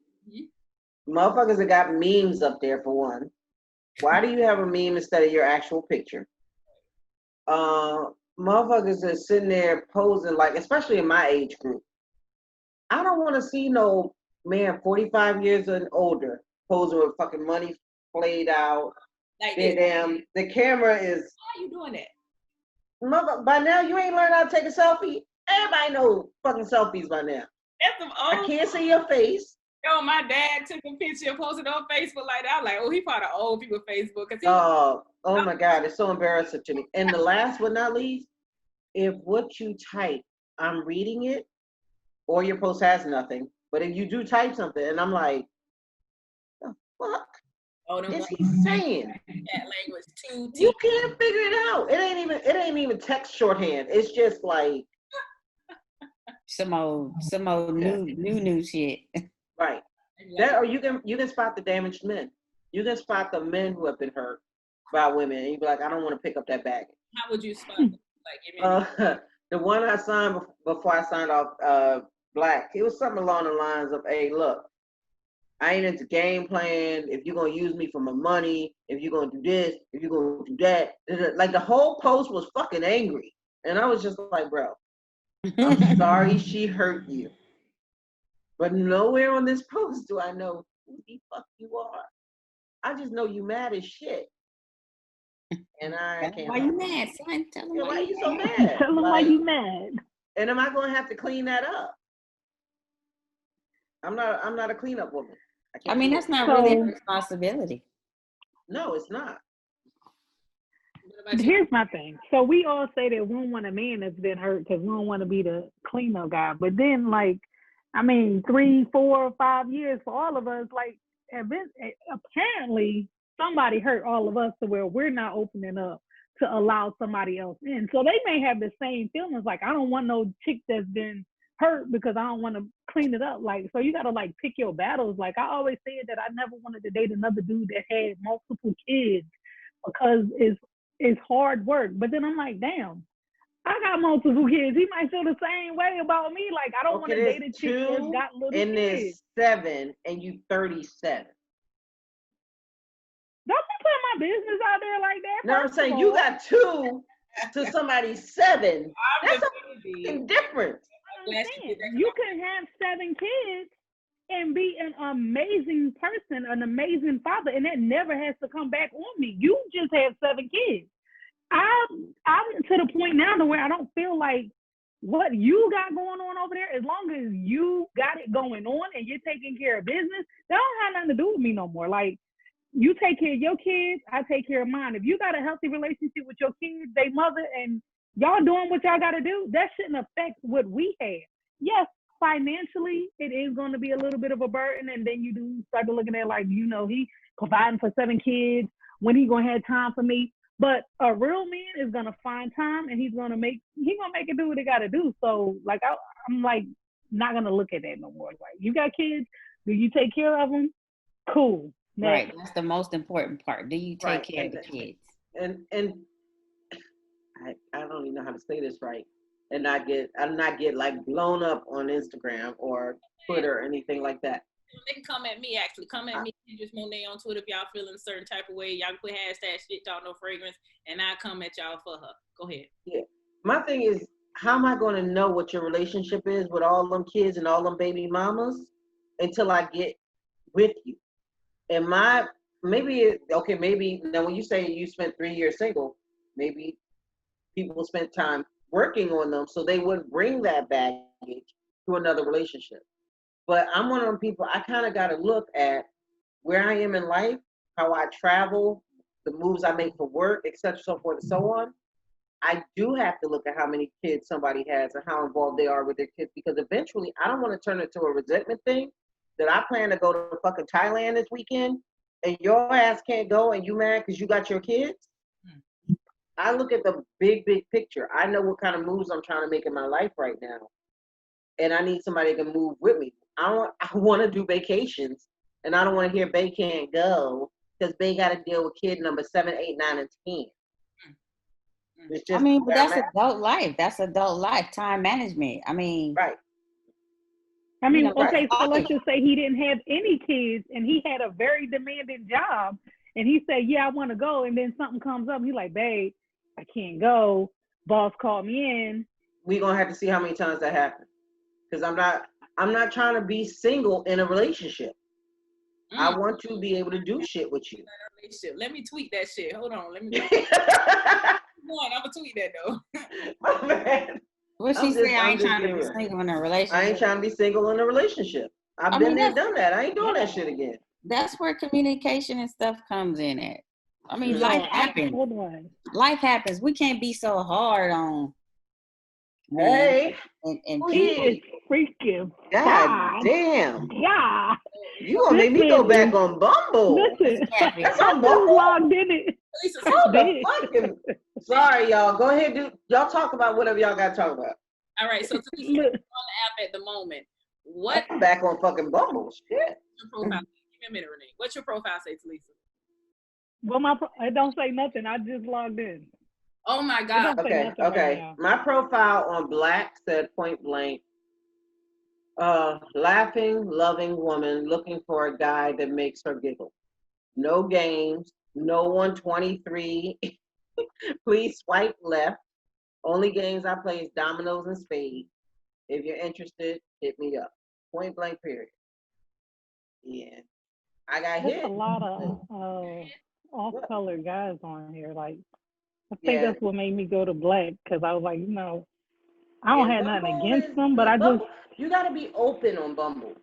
motherfuckers have got memes up there for one. Why do you have a meme instead of your actual picture? Motherfuckers are sitting there posing, like, especially in my age group. I don't want to see no man 45 years and older posing with fucking money played out. Like the camera is. Why are you doing that? Mother, by now you ain't learned how to take a selfie. Everybody knows fucking selfies by now. I can't see your face. Yo, my dad took a picture and posted on Facebook like that. I'm like, oh, he part of old people Facebook. Oh my God, it's so embarrassing to me. And the last but not least, if what you type, I'm reading it, or your post has nothing, but if you do type something, and I'm like, the fuck is he saying? That language too. You can't figure it out. It ain't even text shorthand. It's just like some old new shit. Right. That, or you can spot the damaged men. You can spot the men who have been hurt by women, and you be like, I don't want to pick up that baggage. How would you spot them? Like, the one I signed before I signed off Black, it was something along the lines of, hey, look, I ain't into game playing. If you're gonna use me for my money, if you're gonna do this, if you're gonna do that, like the whole post was fucking angry, and I was just like, bro, I'm sorry she hurt you, but nowhere on this post do I know who the fuck you are. I just know you mad as shit, and I can't. Why you mad, son? Tell them why you so mad. Tell them why you mad. And am I gonna have to clean that up? I'm not a cleanup woman. I mean, that's not really a responsibility. No, it's not. Here's my thing. So we all say that we don't want a man that's been hurt because we don't want to be the cleanup guy. But then, like, I mean, 3, 4, 5 years for all of us, like, apparently somebody hurt all of us to where we're not opening up to allow somebody else in. So they may have the same feelings. Like, I don't want no chick that's been hurt because I don't want to clean it up. Like, so you got to, like, pick your battles. Like, I always said that I never wanted to date another dude that had multiple kids because it's hard work. But then I'm like, damn, I got multiple kids. He might feel the same way about me. Like, I don't want to date a chick that's got little kids. And there's 7 and you 37. Don't be putting my business out there like that. No, I'm saying you got 2 to somebody's 7. That's a fucking difference. You can have 7 kids and be an amazing person, an amazing father, and that never has to come back on me. You just have 7 kids. I'm to the point now to where I don't feel like what you got going on over there, as long as you got it going on and you're taking care of business, that don't have nothing to do with me no more. Like, you take care of your kids, I take care of mine. If you got a healthy relationship with your kids, they mother, and y'all doing what y'all got to do, that shouldn't affect what we have. Yes, financially, it is going to be a little bit of a burden, and then you do start to looking at, like, you know, he providing for 7 kids, when he going to have time for me. But a real man is going to find time, and he's going to make it do what he got to do. So, like, I'm, like, not going to look at that no more. Like, you got kids, do you take care of them? Cool. Right. Next. That's the most important part. Do you take care of the kids? And I don't even know how to say this right. And not get like blown up on Instagram or Twitter or anything like that. They can come at me, actually. Come at me, Hendrix Monae on Twitter if y'all feeling a certain type of way. Y'all can put hashtag shit talk no fragrance, and I come at y'all for her. Go ahead. Yeah. My thing is, how am I going to know what your relationship is with all them kids and all them baby mamas until I get with you? And maybe now when you say you spent 3 years single, maybe people spent time working on them so they wouldn't bring that baggage to another relationship. But I'm one of them people, I kind of got to look at where I am in life, how I travel, the moves I make for work, etc., so forth and so on. I do have to look at how many kids somebody has and how involved they are with their kids, because eventually I don't want to turn it into a resentment thing that I plan to go to fucking Thailand this weekend and your ass can't go and you mad because you got your kids. I look at the big picture. I know what kind of moves I'm trying to make in my life right now. And I need somebody to move with me. I want to do vacations, and I don't want to hear Bay can't go because Bay got to deal with kid number 7, 8, 9, and 10. It's just, but that's adult life. That's adult life. Time management. Right. Okay, so let's just say he didn't have any kids and he had a very demanding job, and he said, yeah, I want to go, and then something comes up, he's like, babe, I can't go. Boss called me in. We're going to have to see how many times that happens. Because I'm not trying to be single in a relationship. I want to be able to do shit with you. Let me tweet that shit. Hold on. Let me tweet that. I'm going to tweet that, though. Oh, man. What she say? I ain't trying to be single in a relationship. I ain't trying to be single in a relationship. I've been there, done that. I ain't doing that shit again. That's where communication and stuff comes in at. Life happens. Life happens. We can't be so hard on. Hey, and he is freaking. God damn. Yeah. You gonna make me go back on Bumble? Listen, that's on Bumble. Logged in it. Sorry, y'all. Go ahead, y'all talk about whatever y'all got to talk about. All right, so Tilisa, you're on the app at the moment. What? I'm back on fucking Bumble. Shit. Your profile? Give me a minute, Renee. What's your profile say, Tilisa? Well, it don't say nothing. I just logged in. Oh my God. Okay. Right, my profile on Black said point blank, laughing, loving woman looking for a guy that makes her giggle. No games, no 123. Please swipe left. Only games I play is dominoes and spades. If you're interested, hit me up. Point blank period. Yeah. I got hit. There's a lot of off-color guys on here. Like, I think that's what made me go to Black, because I was like, I don't have nothing against them, but you got to be open on Bumble.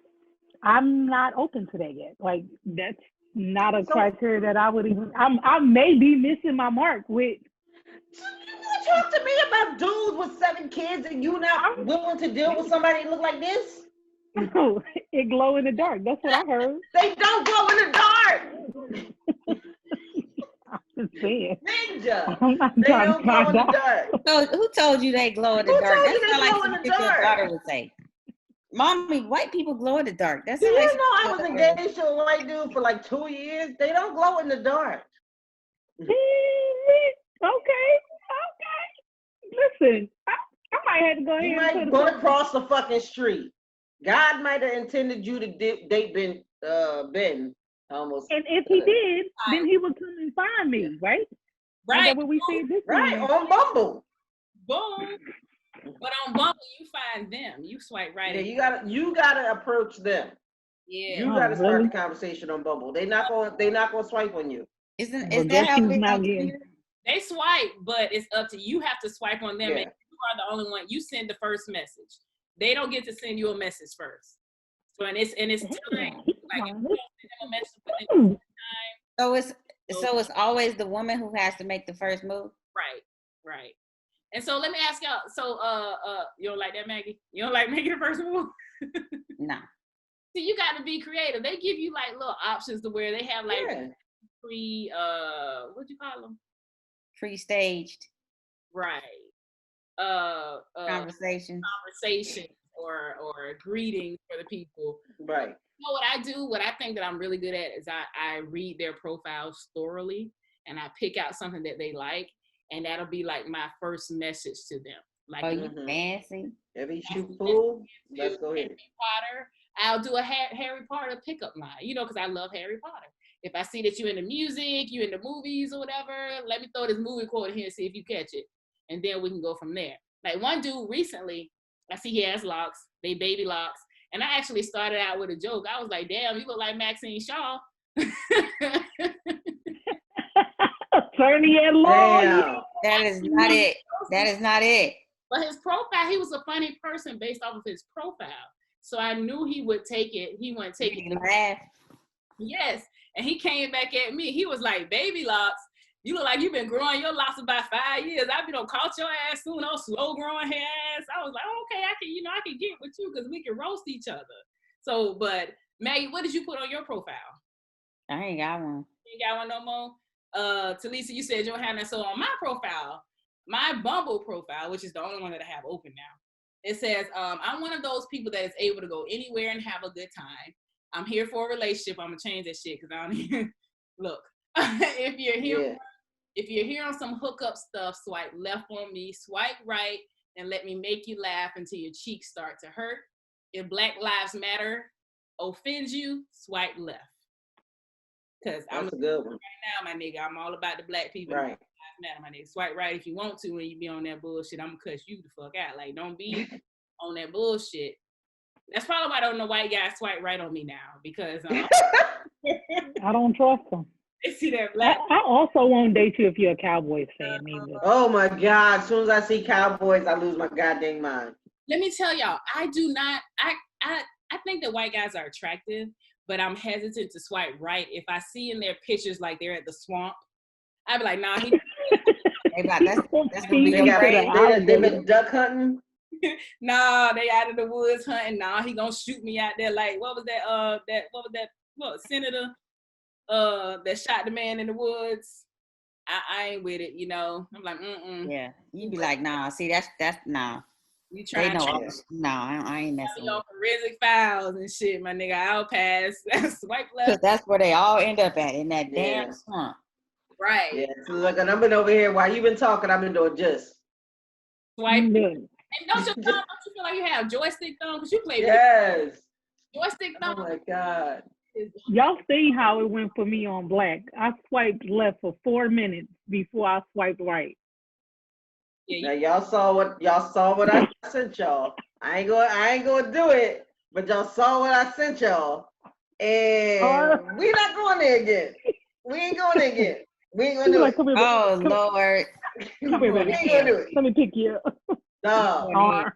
I'm not open to that yet. Like, that's not a criteria that I would even. I may be missing my mark with. You talk to me about dudes with 7 kids and you not willing to deal with somebody that look like this? No, it glow in the dark. That's what I heard. They don't glow in the dark. Ninja. They don't glow in the dark. So who told you they glow in the dark? That's not like something your daughter would say. Mommy, white people glow in the dark. That's you know I was engaged to a white dude for like 2 years. They don't glow in the dark. Okay. Listen, I might have to go ahead. You might go across the fucking street. God might have intended you to date Ben. Almost. And if he did, then he would come and find me, right? Right. That's what we said this right on Bumble. Boom. But on Bumble, you find them. You swipe right. Yeah, you gotta approach them. Yeah. You gotta start the conversation on Bumble. They're not gonna swipe on you. Is that how we They swipe, but it's up to you. Have to swipe on them. Yeah. And you are the only one. You send the first message. They don't get to send you a message first. So and it's telling like if you don't send them a message within time. So it's always the woman who has to make the first move. Right. And so let me ask y'all. So you don't like that, Maggie? You don't like making the first move? No. See, you got to be creative. They give you like little options to where they have like pre what you call them? Pre-staged. Right. Conversation or greetings for the people. Right. You know what I do? What I think that I'm really good at is I read their profiles thoroughly and I pick out something that they like, and that'll be like my first message to them. Like, oh, you fancy? Every shoe fool, let's go ahead. Harry Potter. I'll do a Harry Potter pickup line, because I love Harry Potter. If I see that you're into music, you into movies or whatever, let me throw this movie quote in here and see if you catch it. And then we can go from there. Like one dude recently, I see he has locks, they baby locks. And I actually started out with a joke. I was like, damn, you look like Maxine Shaw. Attorney at law. That is not it. That is not it. But his profile, he was a funny person based off of his profile. So I knew he would take it. He wouldn't take it. Laugh. Yes. And he came back at me. He was like, baby locks, you look like you've been growing your locks about 5 years. I be done caught your ass soon, no slow growing hair ass. I was like, okay, I can get with you because we can roast each other. So, but Maggie, what did you put on your profile? I ain't got one. You ain't got one no more? Tilisa, you said you don't have that. So on my profile, my Bumble profile, which is the only one that I have open now, it says, I'm one of those people that is able to go anywhere and have a good time. I'm here for a relationship. I'm gonna change that shit because I don't even look. If you're here on some hookup stuff, swipe left on me, swipe right, and let me make you laugh until your cheeks start to hurt. If Black Lives Matter offends you, swipe left. Because I'm a good one right now, my nigga. I'm all about the black people. Right. Matter, my nigga. Swipe right if you want to, when you be on that bullshit. I'm gonna cuss you the fuck out. Like, don't be on that bullshit. That's probably why I don't know white guys swipe right on me now, because I don't trust them. They see that black. I also won't date you if you're a Cowboys fan either. Oh my God! As soon as I see Cowboys, I lose my goddamn mind. Let me tell y'all, I do not. I think that white guys are attractive, but I'm hesitant to swipe right if I see in their pictures like they're at the swamp. I'd be like, nah, he. That's gonna be They've been duck hunting. Nah, they out of the woods hunting. Nah, he gonna shoot me out there. Like, what was that? Senator that shot the man in the woods? I ain't with it, I'm like, Yeah, you be like, nah. See, that's nah. You trying to? Nah, I ain't messing with forensic files and shit, my nigga. I'll pass. Swipe left. Cause that's where they all end up at, in that damn swamp. Right. Yeah. So look, and I've been over here while you've been talking. I've been doing just swipe. And don't you feel like you have joystick thumb? Because you play. Yes. Joystick thumb. Oh my God. Y'all see how it went for me on Black. I swiped left for 4 minutes before I swiped right. Yeah, now y'all saw what I sent y'all. I ain't gonna do it, but y'all saw what I sent y'all. And we're not going there again. We ain't going there again. We ain't gonna do it. Oh Lord. Come here, baby. We ain't gonna do it. Let me pick you up. No.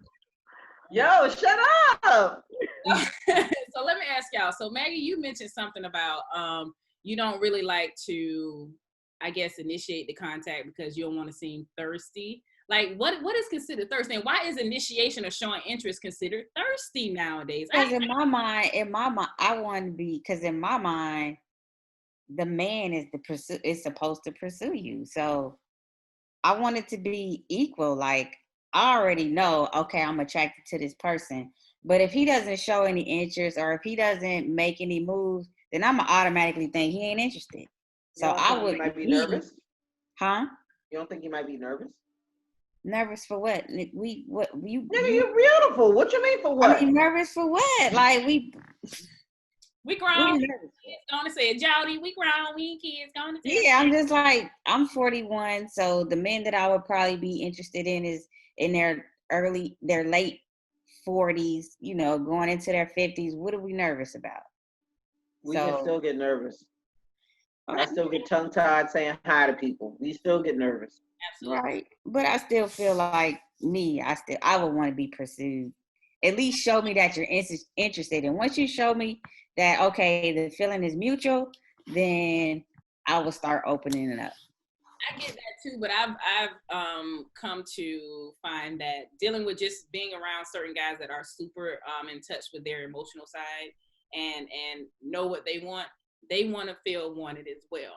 Yo, shut up. So let me ask y'all. So Maggie, you mentioned something about you don't really like to, I guess, initiate the contact because you don't want to seem thirsty. Like, what is considered thirsty, and why is initiation or showing interest considered thirsty nowadays? Because in my mind, I want to be, because in my mind, the man is supposed to pursue you. So I want it to be equal. Like, I already know, okay, I'm attracted to this person. But if he doesn't show any interest or if he doesn't make any moves, then I'm automatically think he ain't interested. So I would. You might be nervous. Huh? You don't think you might be nervous? Nervous for what? Nigga, you're beautiful. What you mean for what? I mean, nervous for what? Like we grown. Kids gonna say, Jody, we grown. We ain't kids gonna say. Yeah, I'm just like, I'm 41, so the men that I would probably be interested in is in their late 40s, going into their 50s. What are we nervous about? We can still get nervous. I still get tongue-tied saying hi to people. We still get nervous. Absolutely. Right. But I still feel like me, I would want to be pursued. At least show me that you're interested. And once you show me that, okay, the feeling is mutual, then I will start opening it up. I get that too, but I've come to find that dealing with just being around certain guys that are super in touch with their emotional side and know what they want to feel wanted as well.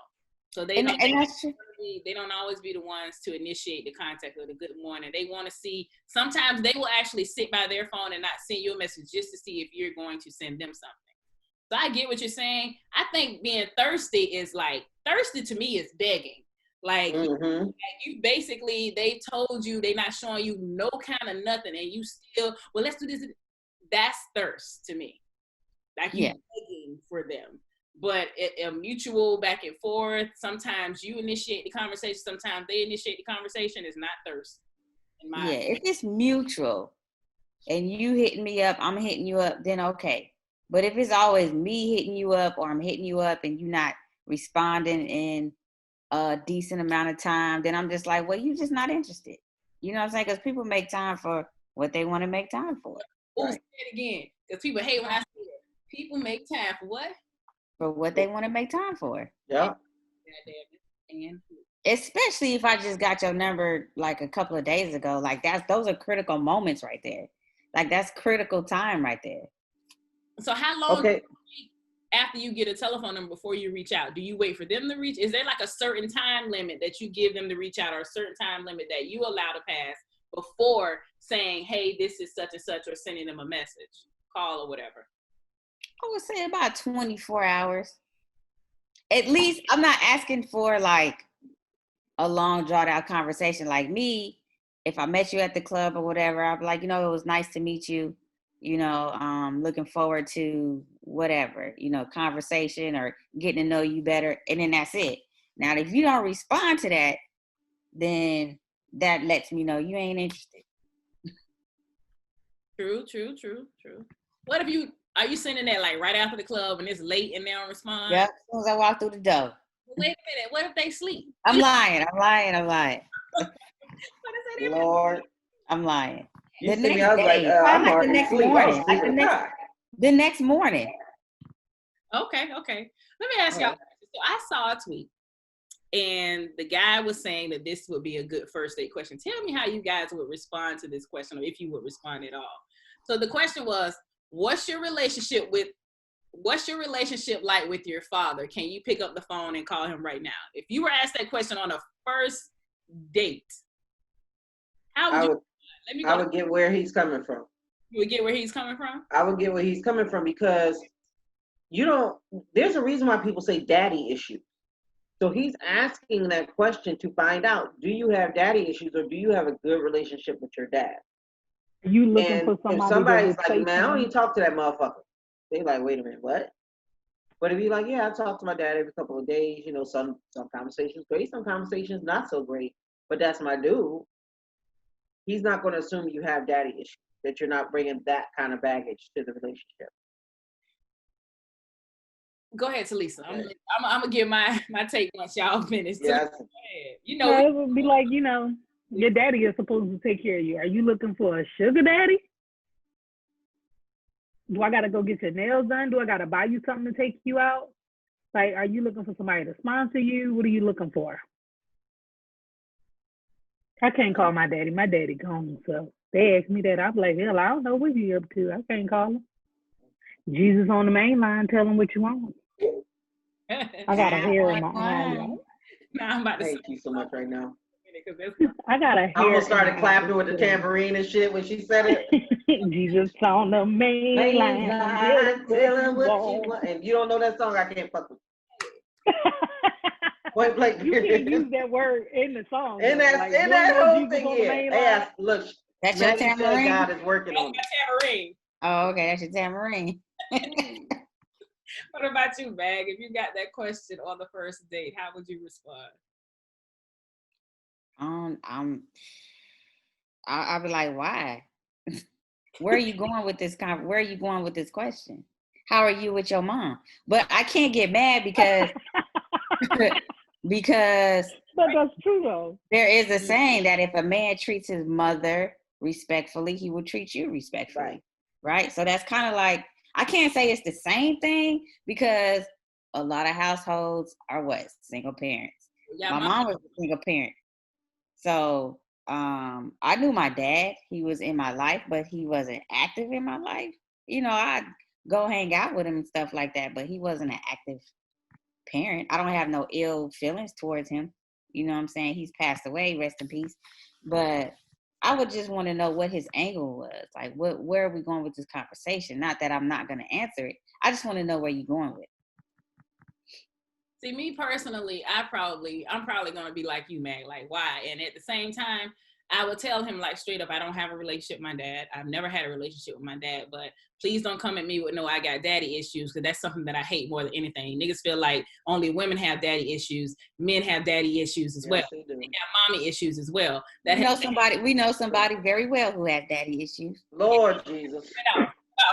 So they don't always be the ones to initiate the contact or the good morning. They want to see, sometimes they will actually sit by their phone and not send you a message just to see if you're going to send them something. So I get what you're saying. I think being thirsty is thirsty to me is begging. Like, like you basically, they told you they're not showing you no kind of nothing and you still, well, let's do this. That's thirst to me. Like you're begging for them. But a mutual back and forth, sometimes you initiate the conversation, sometimes they initiate the conversation, is not thirst. If it's mutual and you hitting me up, I'm hitting you up, then okay. But if it's always me hitting you up or I'm hitting you up and you're not responding in a decent amount of time, then I'm just like, well, you're just not interested. You know what I'm saying? Because people make time for what they want to make time for. Oh, say it again. Because people hate when I say it. People make time for what? For what they want to make time for. Yeah. And especially if I just got your number like a couple of days ago. Like those are critical moments right there. Like that's critical time right there. So how long do you wait after you get a telephone number before you reach out? Do you wait for them to reach? Is there like a certain time limit that you give them to reach out or a certain time limit that you allow to pass before saying, hey, this is such and such, or sending them a message, call or whatever? I would say about 24 hours. At least I'm not asking for like a long drawn out conversation. Like me, if I met you at the club or whatever, I'd be like, it was nice to meet you. Looking forward to whatever, conversation or getting to know you better. And then that's it. Now, if you don't respond to that, then that lets me know you ain't interested. True. What if are you sending that like right after the club and it's late and they don't respond? Yep, as soon as I walk through the door. Wait a minute, what if they sleep? I'm lying. Lord. I'm lying. You see me, I was like, I'm already the next morning. Okay. Let me ask y'all. So I saw a tweet and the guy was saying that this would be a good first date question. Tell me how you guys would respond to this question, or if you would respond at all. So the question was, what's your relationship like with your father? Can you pick up the phone and call him right now? If you were asked that question on a first date, I would get where he's coming from. You would get where he's coming from? I would get where he's coming from because there's a reason why people say daddy issues. So he's asking that question to find out, do you have daddy issues or do you have a good relationship with your dad? Are you looking for somebody? If somebody's like, man, I don't even talk to that motherfucker. They like, wait a minute, what? But if you're like, yeah, I talk to my dad every couple of days, some conversations great, some conversations not so great, but that's my dude. He's not going to assume you have daddy issues, that you're not bringing that kind of baggage to the relationship. Go ahead, Tilisa. I'm gonna give my take once y'all finish. Yes. It would be like, your daddy is supposed to take care of you. Are you looking for a sugar daddy? Do I gotta go get your nails done? Do I gotta buy you something to take you out? Like, are you looking for somebody to sponsor you? What are you looking for? I can't call my daddy. My daddy gone, so they ask me that. I'm like, hell, I don't know what you up to. I can't call him. Jesus on the main line, tell him what you want. I got a hair in my eye. I'm about to thank you so much right now. I got a hair. I almost started clapping with the tambourine and shit when she said it. Jesus on the main line. Tell him what you want. And you don't know that song, I can't fuck with you. Point blank. You can't use that word in the song. In that whole thing here. Hey, look, that's your tambourine. God is working on it. Tambourine. Oh, okay, that's your tambourine. What about you, Mag? If you got that question on the first date, how would you respond? I'll be like, why? Where are you going with this? Where are you going with this question? How are you with your mom? But I can't get mad because But that's true though. There is a saying that if a man treats his mother respectfully, he will treat you respectfully. Right? So that's kind of like, I can't say it's the same thing because a lot of households are what? Single parents. Yeah, my mom was a single parent. So I knew my dad. He was in my life, but he wasn't active in my life. You know, I'd go hang out with him and stuff like that, but he wasn't an active parent. I don't have no ill feelings towards him. You know what I'm saying? He's passed away, rest in peace. But I would just want to know what his angle was. Like, where are we going with this conversation? Not that I'm not going to answer it. I just want to know where you're going with it. See, me personally, I'm probably going to be like you, Mag. Like, why? And at the same time, I would tell him, like, straight up, I don't have a relationship with my dad. I've never had a relationship with my dad, but please don't come at me with, no, I got daddy issues, because that's something that I hate more than anything. Niggas feel like only women have daddy issues. Men have daddy issues as well. They have mommy issues as well. We know somebody very well who has daddy issues. Lord Jesus.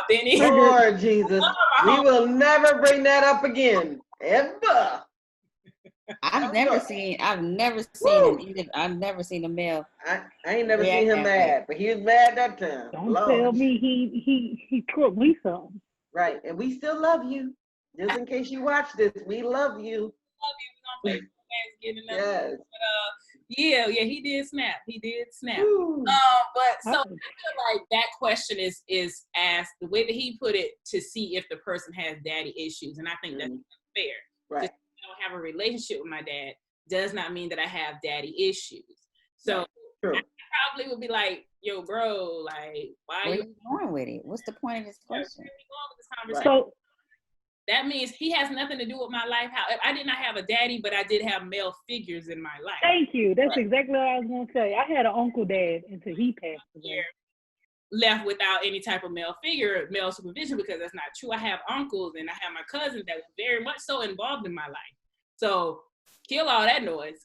Benny. Lord Jesus. We will never bring that up again. Ever. I've never seen a male. I ain't never seen him mad, but he was mad that time. Don't tell me he cooked me something. Right, and we still love you. Just in case you watch this, we love you. Yes. But, yeah, he did snap. But so I feel like that question is asked the way that he put it to see if the person has daddy issues, and I think that's fair. Right. Just I don't have a relationship with my dad does not mean that I have daddy issues. So I probably would be like, yo, bro, like, why are you going with it? What's the point of this question? So that means he has nothing to do with my life. How I did not have a daddy, but I did have male figures in my life. Thank you. That's exactly what I was going to say. I had an uncle dad until he passed away. Left without any type of male figure, male supervision, because that's not true. I have uncles and I have my cousins that were very much so involved in my life. So kill all that noise.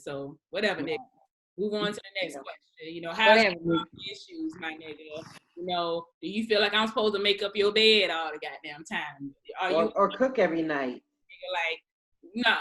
So whatever, nigga. Move on to the next question. You know, how are issues, my nigga? You know, do you feel like I'm supposed to make up your bed all the goddamn time? Or cook every night? Like, no.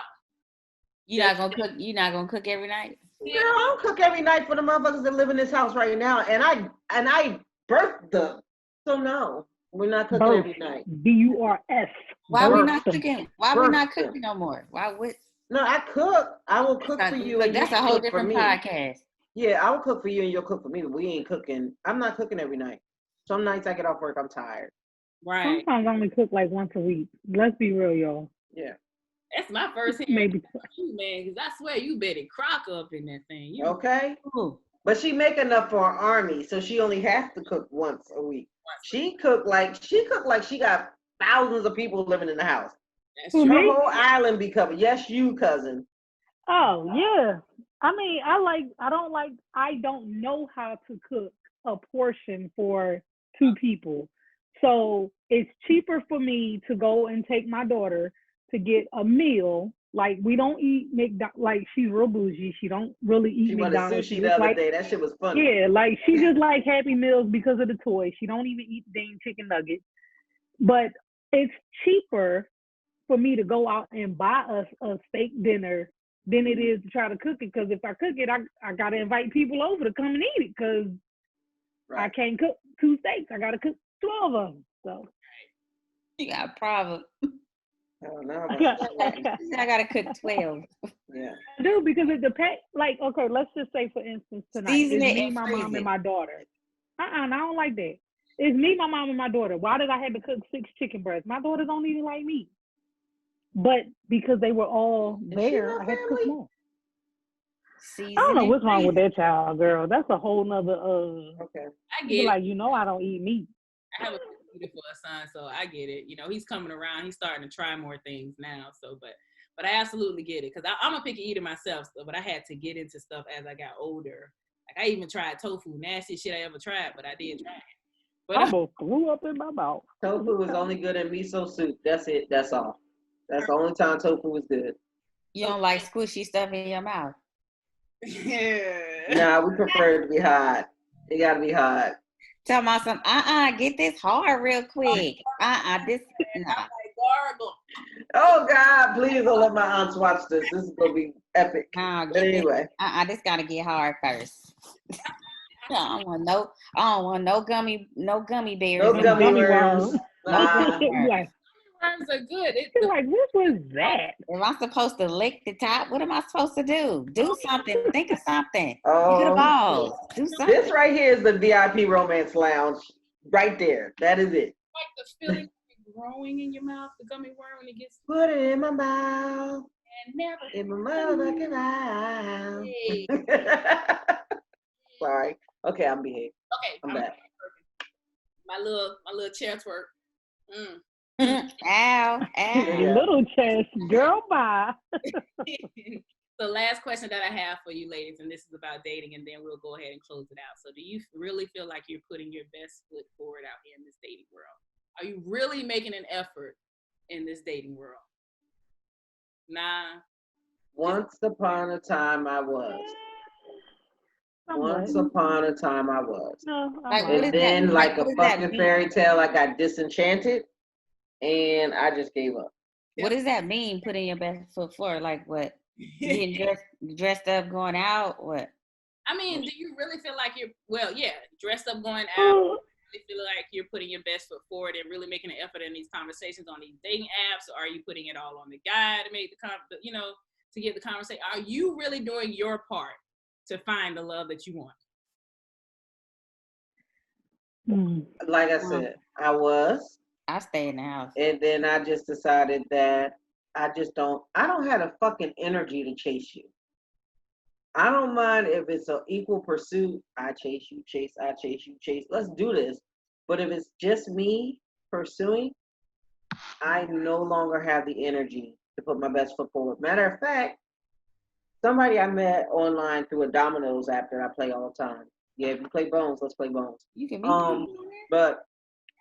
You're not gonna cook every night? Girl, I don't cook every night for the motherfuckers that live in this house right now, and I birthed them. So no, we're not cooking every night. BURS. Why are we not cooking? Why are we not cooking no more? Why would? No, I cook. I will cook for you. But that's a whole different podcast. Yeah, I will cook for you and you'll cook for me, but we ain't cooking. I'm not cooking every night. Some nights I get off work, I'm tired. Right. Sometimes I only cook like once a week. Let's be real, y'all. Yeah. That's my first hit. Maybe you, man, because I swear you Betty Crock up in that thing. Okay. But she make enough for an army, so she only has to cook once a week. She cook like she got thousands of people living in the house. That's true. true. Her whole island be covered. Yes, you, cousin. Oh yeah. I mean, I don't know how to cook a portion for 2 people. So it's cheaper for me to go and take my daughter to get a meal. Like, we don't eat like, she's real bougie. She don't really eat McDonald's. She wanted sushi the other day. That shit was funny. Yeah, like, she just like Happy Meals because of the toys. She don't even eat the dang chicken nuggets. But it's cheaper for me to go out and buy us a steak dinner than it is to try to cook it. Because if I cook it, I got to invite people over to come and eat it, because I can't cook 2 steaks. I got to cook 12 of them. So you got a problem. Oh, no, I gotta cook 12. Yeah. I do, because it depends. Like, okay, let's just say, for instance, tonight it's me, my mom, and my daughter. I don't like that. It's me, my mom, and my daughter. Why did I have to cook 6 chicken breasts? My daughter don't even like meat. But because they were all there, I had to cook more. I don't know what's wrong with that child, girl. That's a whole nother. Okay. I get it. Like, I don't eat meat. I have a beautiful son, so I get it. You know, he's coming around. He's starting to try more things now. So, but I absolutely get it, because I'm a picky eater myself. So, but I had to get into stuff as I got older. Like, I even tried tofu, nastiest shit I ever tried, but I did try it. But I almost threw up in my mouth. Tofu is only good in miso soup. That's it. That's all. That's the only time tofu is good. You don't like squishy stuff in your mouth? Yeah. Nah, we prefer it to be hot. It gotta be hot. Tell my son, get this hard real quick. This, nah. Oh God, please don't let my aunts watch this. This is gonna be epic. Nah, But anyway. this gotta get hard first. I don't want no gummy bears. No gummy worms. Nah. Like, Worms are good. like, what was that? If I'm supposed to lick the top, what am I supposed to do? Do something. Think of something. Oh, Give it a balls. Do something. This right here is the VIP Romance Lounge. Right there. That is it. Like the feeling growing in your mouth, the gummy worm when it gets. Put it in my mouth. And never. In my motherfucking mouth. Hey. Sorry. Okay, I'm behaved. Okay, I'm back. My little chair twerk. Ow. Yeah. Little chest, girl, bye. The last question that I have for you ladies, and this is about dating, and then we'll go ahead and close it out. So do you really feel like you're putting your best foot forward out here in this dating world? Are you really making an effort in this dating world? Nah. Once upon a time I was. Somewhat. Once upon a time I was. No, Like, I'm And then like a fucking mean? fairy tale, I got disenchanted and I just gave up. What does that mean, putting your best foot forward? Like what? Getting dressed up, going out? What? I mean, do you really feel like dressed up, going out? Really feel like you're putting your best foot forward and really making an effort in these conversations on these dating apps, or are you putting it all on the guy to make to get the conversation? Are you really doing your part to find the love that you want? Like I said, I stay in the house. And then I just decided that I don't have the fucking energy to chase you. I don't mind if it's an equal pursuit. I chase you, chase, I chase you, chase. Let's do this. But if it's just me pursuing, I no longer have the energy to put my best foot forward. Matter of fact, somebody I met online through a Domino's app that I play all the time. Yeah, if you play Bones, let's play Bones. You can meet But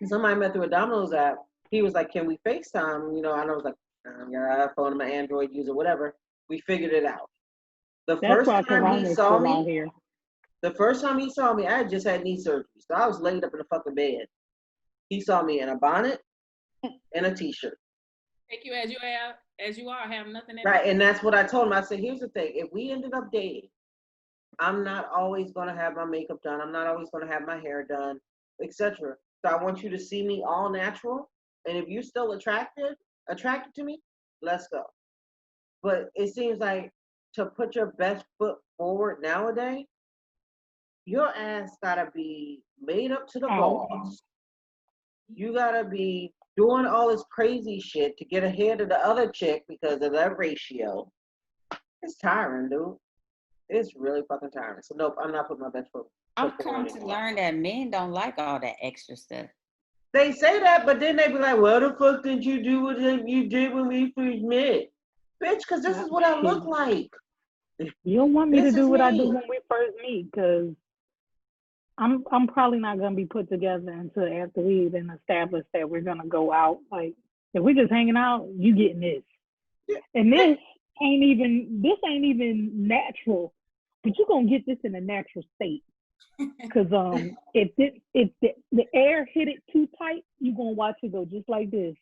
somebody I met through a Domino's app, he was like, can we FaceTime? And I was like, I got an iPhone, I'm an Android user, whatever. We figured it out. The first time he saw me, I had just had knee surgery. So I was laid up in the fucking bed. He saw me in a bonnet and a t-shirt. Take you as you are, have nothing in Right, and that's what I told him. I said, here's the thing. If we ended up dating, I'm not always going to have my makeup done. I'm not always going to have my hair done, etc. So I want you to see me all natural. And if you're still attracted to me, let's go. But it seems like to put your best foot forward nowadays, your ass gotta be made up to the balls. You gotta be doing all this crazy shit to get ahead of the other chick because of that ratio. It's tiring, dude. It's really fucking tiring. So nope, I'm not putting my best foot I've come to learn that men don't like all that extra stuff. They say that, but then they be like, what the fuck did you do with him you did when we first met? Bitch, because this is what I look like. You don't want me to do what I do when we first meet, because I'm probably not going to be put together until after we even establish that we're going to go out. Like, if we're just hanging out, you getting this. Yeah. And this ain't even natural, but you're going to get this in a natural state. Because if the air hit it too tight, you're going to watch it go just like this.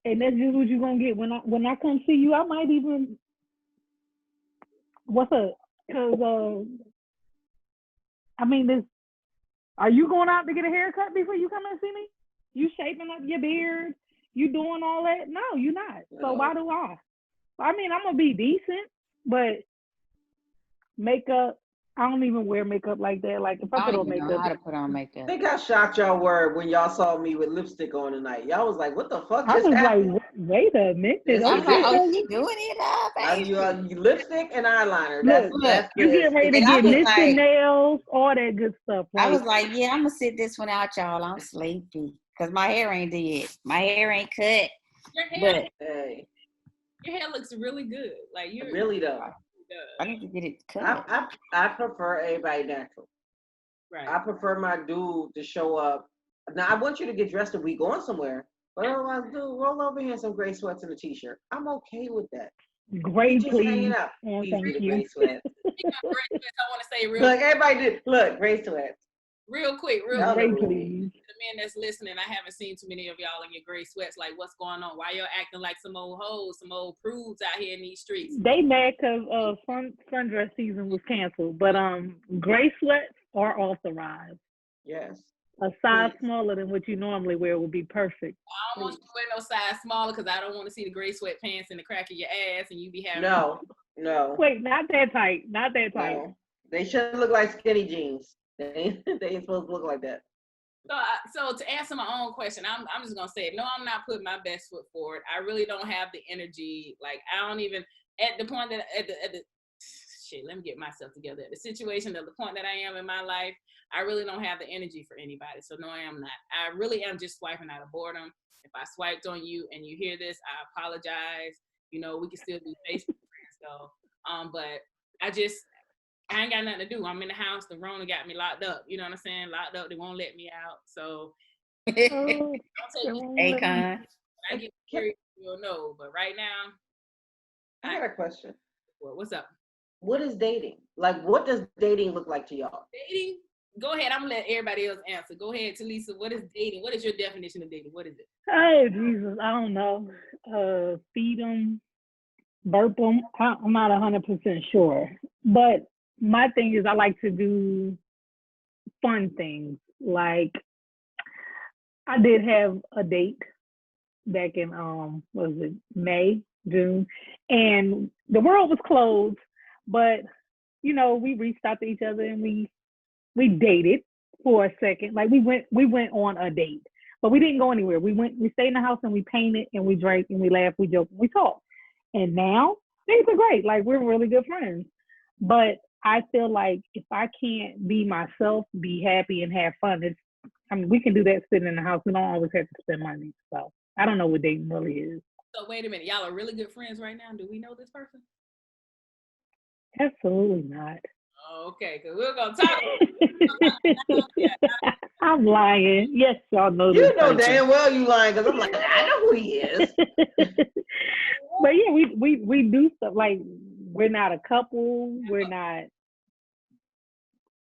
And that's just what you're going to get. When I come see you, I might even, what's up? Because, are you going out to get a haircut before you come and see me? You shaping up your beard? You doing all that? No, you're not. So why do I? I'm going to be decent, but makeup, I don't even wear makeup like that. Like, if I put on makeup. I don't know how to put on makeup. I think how shocked y'all were when y'all saw me with lipstick on tonight. Y'all was like, what the fuck just happened? I was like, wait a minute. She doing it up. You lipstick and eyeliner. Look, you get ready to get lipstick, nails, all that good stuff. Right? I was like, yeah, I'm going to sit this one out, y'all. I'm sleepy. Because my hair ain't did. My hair ain't cut. Your hair looks really good. Like, you really though. I need to get it cut. I prefer everybody natural. Right. I prefer my dude to show up. Now I want you to get dressed if we going somewhere, but otherwise, dude, roll over here in some gray sweats and a t-shirt. I'm okay with that. Gray, please. Hanging out. Thank you. Gray sweats. I want to say Look, everybody did. Look, gray sweats. Real quick. Gray, The please. men that's listening, I haven't seen too many of y'all in your gray sweats. Like, what's going on? Why y'all acting like some old hoes, some old prudes out here in these streets? They mad because sundress season was canceled, but gray sweats are authorized. Yes. A size smaller than what you normally wear would be perfect. I don't want you to wear no size smaller because I don't want to see the gray sweatpants in the crack of your ass and you be having. No. Wait, not that tight. Not that tight. No. They shouldn't look like skinny jeans. They ain't supposed to look like that. So to answer my own question, I'm just gonna say, no, I'm not putting my best foot forward. I really don't have the energy. Like, I don't even at the point that at the shit. Let me get myself together. At the situation, at the point that I am in my life, I really don't have the energy for anybody. So no, I am not. I really am just swiping out of boredom. If I swiped on you and you hear this, I apologize. You know, we can still be Facebook friends though. But I ain't got nothing to do. I'm in the house. The Rona got me locked up. You know what I'm saying? Locked up. They won't let me out. So don't take me. Akon. I get curious, you'll know. But right now, I got a question. What's up? What is dating? Like, what does dating look like to y'all? Dating? Go ahead. I'm going to let everybody else answer. Go ahead, Tilisa. What is dating? What is your definition of dating? What is it? Oh, Jesus. I don't know. Feed them, burp them. I'm not 100% sure. But my thing is I like to do fun things. Like, I did have a date back in, what was it, May, June. And the world was closed. But, you know, we reached out to each other and we dated for a second. Like we went on a date, but we didn't go anywhere. We stayed in the house and we painted and we drank and we laughed, we joked, and we talked. And now things are great. Like we're really good friends. But I feel like if I can't be myself, be happy and have fun, we can do that sitting in the house. We don't always have to spend money. So I don't know what dating really is. So wait a minute. Y'all are really good friends right now. Do we know this person? Absolutely not. Okay, because we're going to talk. I'm lying. Yes, y'all know this. You know damn well you lying because I'm like, I know who he is. But yeah, we do stuff like we're not a couple. We're not.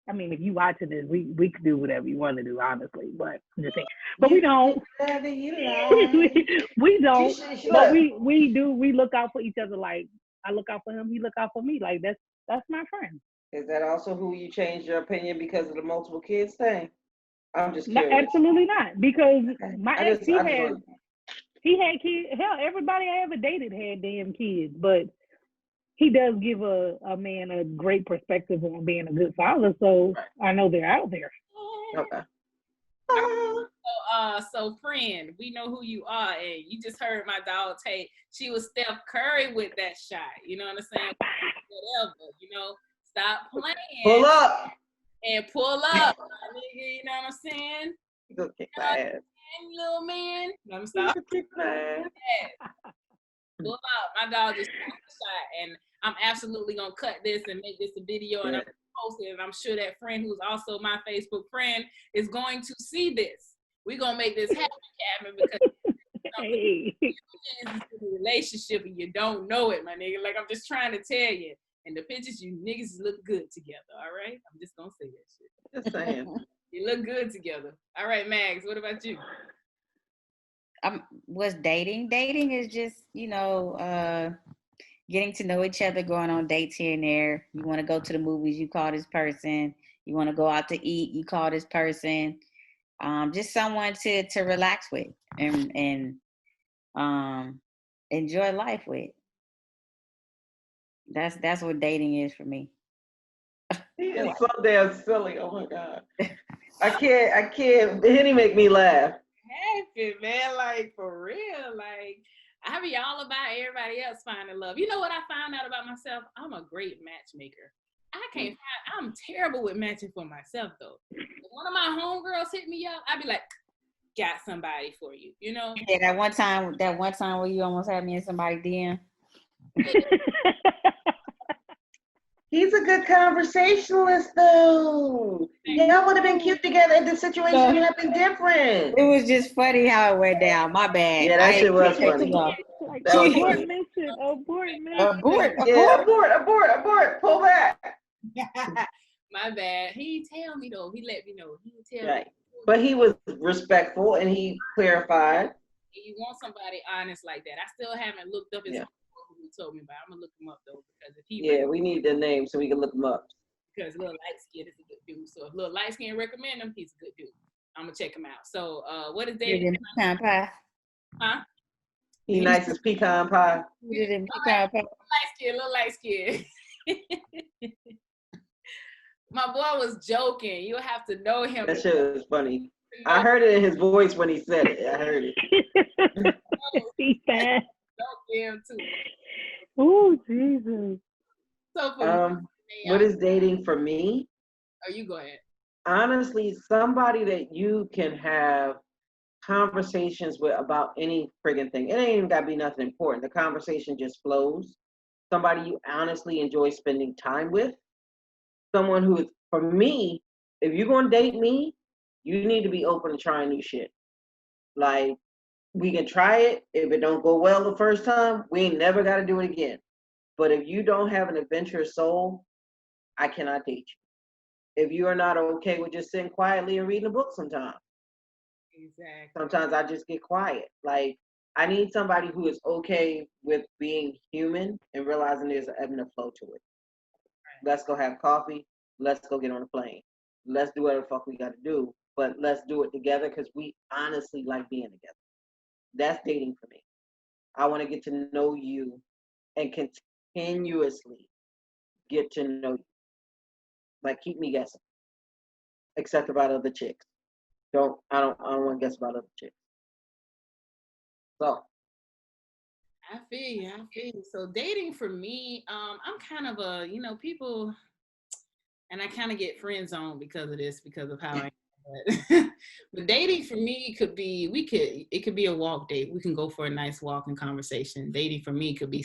I mean, if you watching this, we could do whatever you want to do, honestly. But I'm just saying. But we don't. We don't. But we do. We look out for each other. Like I look out for him. He look out for me. Like that's my friend. Is that also who you changed your opinion because of the multiple kids thing? I'm just curious. No, absolutely not. Because my ex, he had kids. Hell, everybody I ever dated had damn kids. But he does give a man a great perspective on being a good father. So I know they're out there. Okay. So friend, we know who you are, and you just heard my dog Tate. She was Steph Curry with that shot. You know what I'm saying? Whatever, you know. Stop playing. Pull up. And pull up, nigga. You know what I'm saying? Go kick my ass. Little man. No, I'm sorry. Pull up. My dog just shot the shot, and I'm absolutely gonna cut this and make this a video, and I'm gonna post it. And I'm sure that friend, who's also my Facebook friend, is going to see this. We're gonna make this happen, Kevin, because you're in a relationship and you don't know it, my nigga. Like, I'm just trying to tell you. And the pictures, you niggas look good together, all right? I'm just gonna say that shit. Just saying. You look good together. All right, Mags, what about you? What's dating? Dating is just, you know, getting to know each other, going on dates here and there. You want to go to the movies, you call this person. You want to go out to eat, you call this person. Just someone to relax with and enjoy life with. That's what dating is for me. He is so damn silly. Oh my God. I can't. He make me laugh. Happy, man. Like, for real. Like, I be all about everybody else finding love. You know what I found out about myself? I'm a great matchmaker. I'm terrible with matching for myself, though. If one of my homegirls hit me up, I'd be like, got somebody for you, you know? Yeah, that one time where you almost had me in somebody's DM. He's a good conversationalist, though. Y'all would have been cute together if the situation would have been different. It was just funny how it went down. My bad. Yeah, that shit was funny. Abort mission. Yeah, abort. Pull back. My bad. He tell me though. He let me know. He tell Right. me. But he was respectful and he clarified. You want somebody honest like that. I still haven't looked up his who he told me about. I'm gonna look him up though because if he we need the name so we can look him up. Because Little Light Skin is a good dude. So if Little Light Skin recommend him, he's a good dude. I'm gonna check him out. So what is David? Pecan pie. Huh? He nice as pecan pie. Pecan pie. Little light skin. My boy was joking. You have to know him. That shit was funny. I heard it in his voice when he said it. I heard it. He said. Him too. Oh, Jesus. So for what is dating for me? Oh, you go ahead. Honestly, somebody that you can have conversations with about any friggin' thing. It ain't even gotta be nothing important. The conversation just flows. Somebody you honestly enjoy spending time with. Someone who is, for me, if you're gonna date me, you need to be open to trying new shit. Like, we can try it. If it don't go well the first time, we ain't never gotta do it again. But if you don't have an adventurous soul, I cannot date you. If you are not okay with just sitting quietly and reading a book sometimes. Exactly. Sometimes I just get quiet. Like, I need somebody who is okay with being human and realizing there's an ebb and a flow to it. Right. Let's go have coffee. Let's go get on a plane. Let's do whatever the fuck we got to do. But let's do it together because we honestly like being together. That's dating for me. I want to get to know you and continuously get to know you. Like, keep me guessing. Except about other chicks. I don't want to guess about other chicks. So I feel you. So dating for me, I'm kind of a, people, and I kind of get friend zoned because of this, because of how I am. But dating for me could be, it could be a walk date. We can go for a nice walk and conversation. Dating for me could be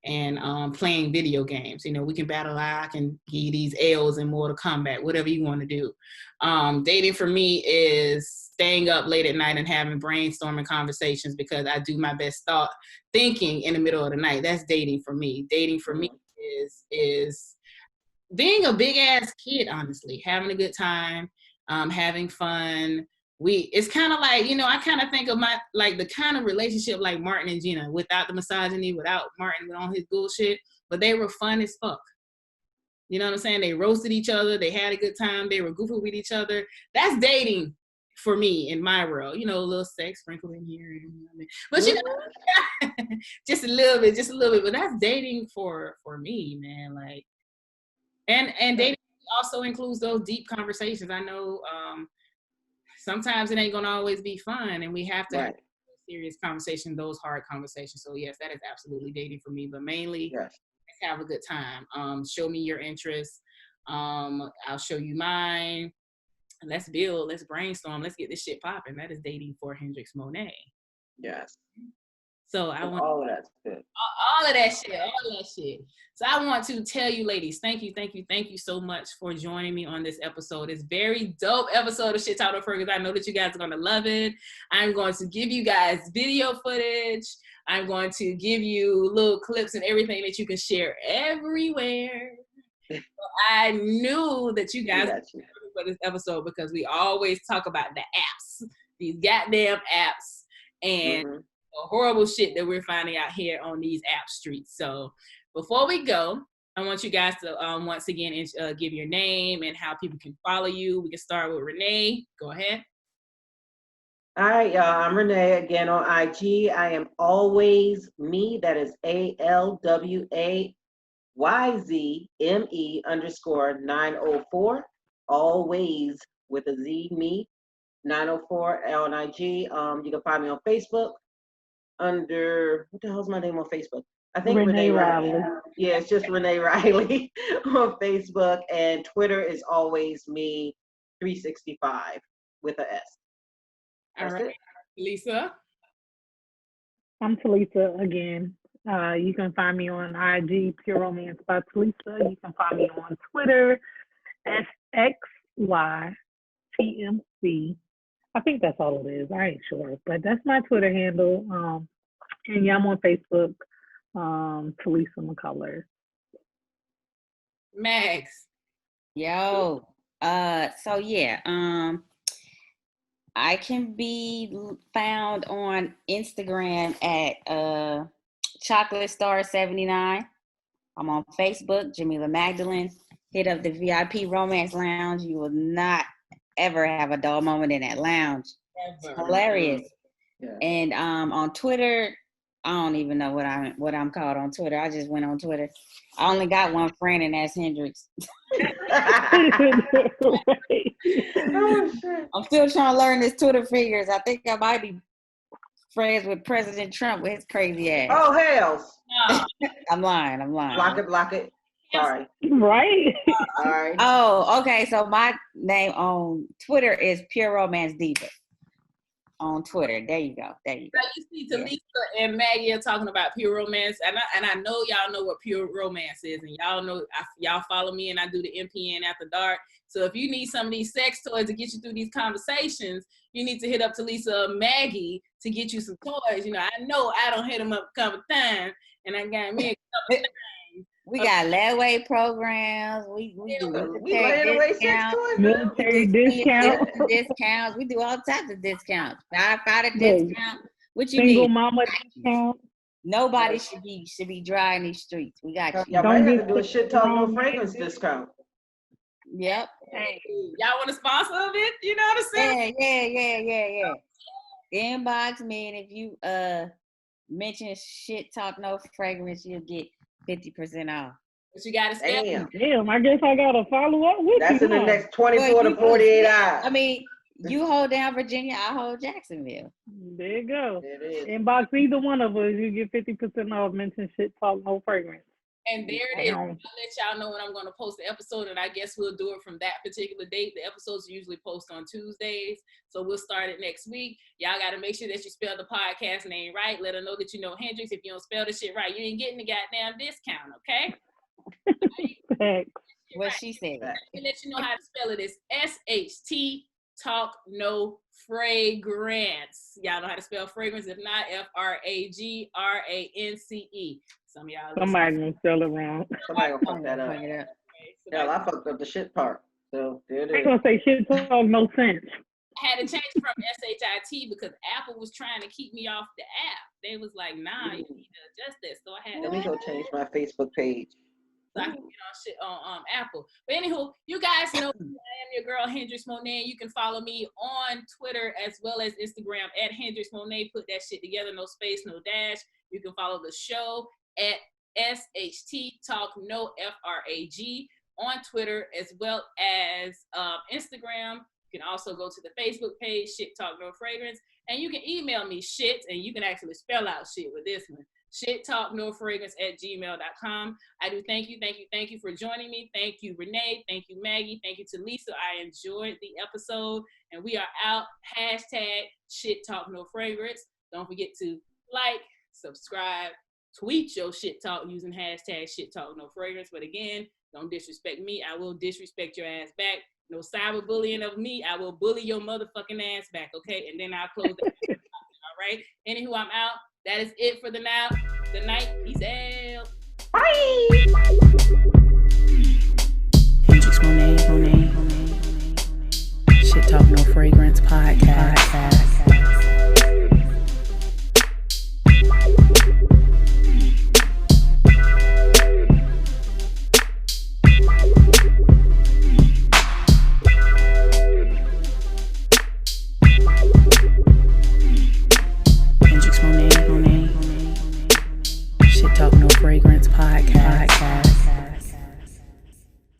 and playing video games. We can battle out. I can give you these L's in Mortal Kombat, whatever you want to do. Dating for me is staying up late at night and having brainstorming conversations because I do my best thinking in the middle of the night. That's dating for me. Dating for me is being a big ass kid, honestly, having a good time, having fun. It's kind of like, I kind of think of the kind of relationship like Martin and Gina, without the misogyny, without Martin on his bullshit, but they were fun as fuck. You know what I'm saying? They roasted each other. They had a good time. They were goofy with each other. That's dating for me in my world. A little sex sprinkled in here. But just a little bit. But that's dating for me, man. Like, and dating also includes those deep conversations. I know, sometimes it ain't gonna always be fun, and we have to have serious conversation, those hard conversations. So yes, that is absolutely dating for me. But mainly, let's have a good time. Show me your interests. I'll show you mine. Let's build. Let's brainstorm. Let's get this shit popping. That is dating for Hendrix Monae. Yes. So I want all of that shit. All of that shit. So I want to tell you, ladies, thank you so much for joining me on this episode. It's very dope episode of Shit Talk with Fergus. I know that you guys are gonna love it. I'm going to give you guys video footage. I'm going to give you little clips and everything that you can share everywhere. So I knew that you guys were for this episode because we always talk about the apps, these goddamn apps, and the horrible shit that we're finding out here on these app streets. So before we go, I want you guys to once again give your name and how people can follow you. We can start with Renee. Go ahead. All right, y'all. I'm Renee again on IG. I am always me. That is ALWAYZME_904. Always with a Z, me. 904 on IG. You can find me on Facebook under, what the hell's my name on Facebook? I think Renee Riley. Yeah, it's just Renee Riley on Facebook, and Twitter is always me 365 with an S. All right, Lisa. I'm Tilisa again. You can find me on IG, Pure Romance by Tilisa. You can find me on Twitter, SXYTMC. I think that's all it is. I ain't sure, but that's my Twitter handle. And yeah, I'm on Facebook, Tilisa McCullers. Max. Yo. So yeah. I can be found on Instagram at Chocolate Star 79. I'm on Facebook, Jamila Magdalene. Hit up the VIP Romance Lounge. You will not ever have a dull moment in that lounge. It's hilarious. Yeah. And on Twitter, I don't even know what I'm called on Twitter. I just went on Twitter. I only got one friend, and that's Hendrix. I'm still trying to learn this Twitter figures. I think I might be friends with President Trump with his crazy ass. Oh, hell. I'm lying. Block it. Sorry. Right? Sorry. Oh, okay. So my name on Twitter is Pure Romance Diva. On Twitter. There you go. Now you see Tilisa and Maggie are talking about Pure Romance, and I know y'all know what Pure Romance is, and y'all know y'all follow me, and I do the MPN After Dark. So if you need some of these sex toys to get you through these conversations, you need to hit up Tilisa or Maggie to get you some toys. You know, I know I don't hit them up a couple times, and I got me a couple times. We got layaway programs. We do military discounts. Military discounts. We do all types of discounts. Firefighter discount. What you Single need? mama discount. Nobody should be dry in these streets. We got you. Y'all might have to do a shit talk no fragrance discount. Yep. Hey, y'all want to sponsor of it? You know what I'm saying? Yeah. Inbox me, and if you mention shit talk no fragrance, you'll get 50% off. But you gotta stay. Damn, I guess I gotta follow up with That's in the next 24 to 48 hours. I mean, you hold down Virginia, I hold Jacksonville. There you go. Inbox either one of us, you get 50% off. Mention shit talk no fragrance. And there it is. I'll let y'all know when I'm going to post the episode, and I guess we'll do it from that particular date. The episodes usually post on Tuesdays, so we'll start it next week. Y'all got to make sure that you spell the podcast name right. Let her know that you know Hendrix. If you don't spell the shit right, you ain't getting the goddamn discount, okay? What she said. And let you know how to spell it. It's SHT Talk No Fragrance. Y'all know how to spell fragrance. If not, FRAGRANCE. Some of y'all. Somebody gonna spell it wrong. Somebody gonna fuck that up. Hell, I fucked up the shit part. So there it is. I ain't gonna say shit talk no sense. I had to change from SHIT because Apple was trying to keep me off the app. They was like, nah, you need to adjust that. So I had Let me go change my Facebook page. So I can get on shit on Apple. But anywho, you guys know I am your girl Hendrix Monae. You can follow me on Twitter as well as Instagram at Hendrix Monae. Put that shit together, no space, no dash. You can follow the show at SHT Talk No FRAG on Twitter as well as Instagram. You can also go to the Facebook page, Shit Talk No Fragrance, and you can email me shit, and you can actually spell out shit with this one. shittalknofragrance@gmail.com. I do thank you for joining me. Thank you, Renee. Thank you, Maggie. Thank you, Tilisa. I enjoyed the episode, and we are out. #Shit Talk No Fragrance. Don't forget to like, subscribe, tweet your shit talk using #Shit Talk No Fragrance. But again, don't disrespect me. I will disrespect your ass back. No cyberbullying of me. I will bully your motherfucking ass back, okay? And then I'll close it. All right? Anywho, I'm out. That is it for the night. Peace out. Bye. Hendrix Monae. Shit Talk No Fragrance podcast.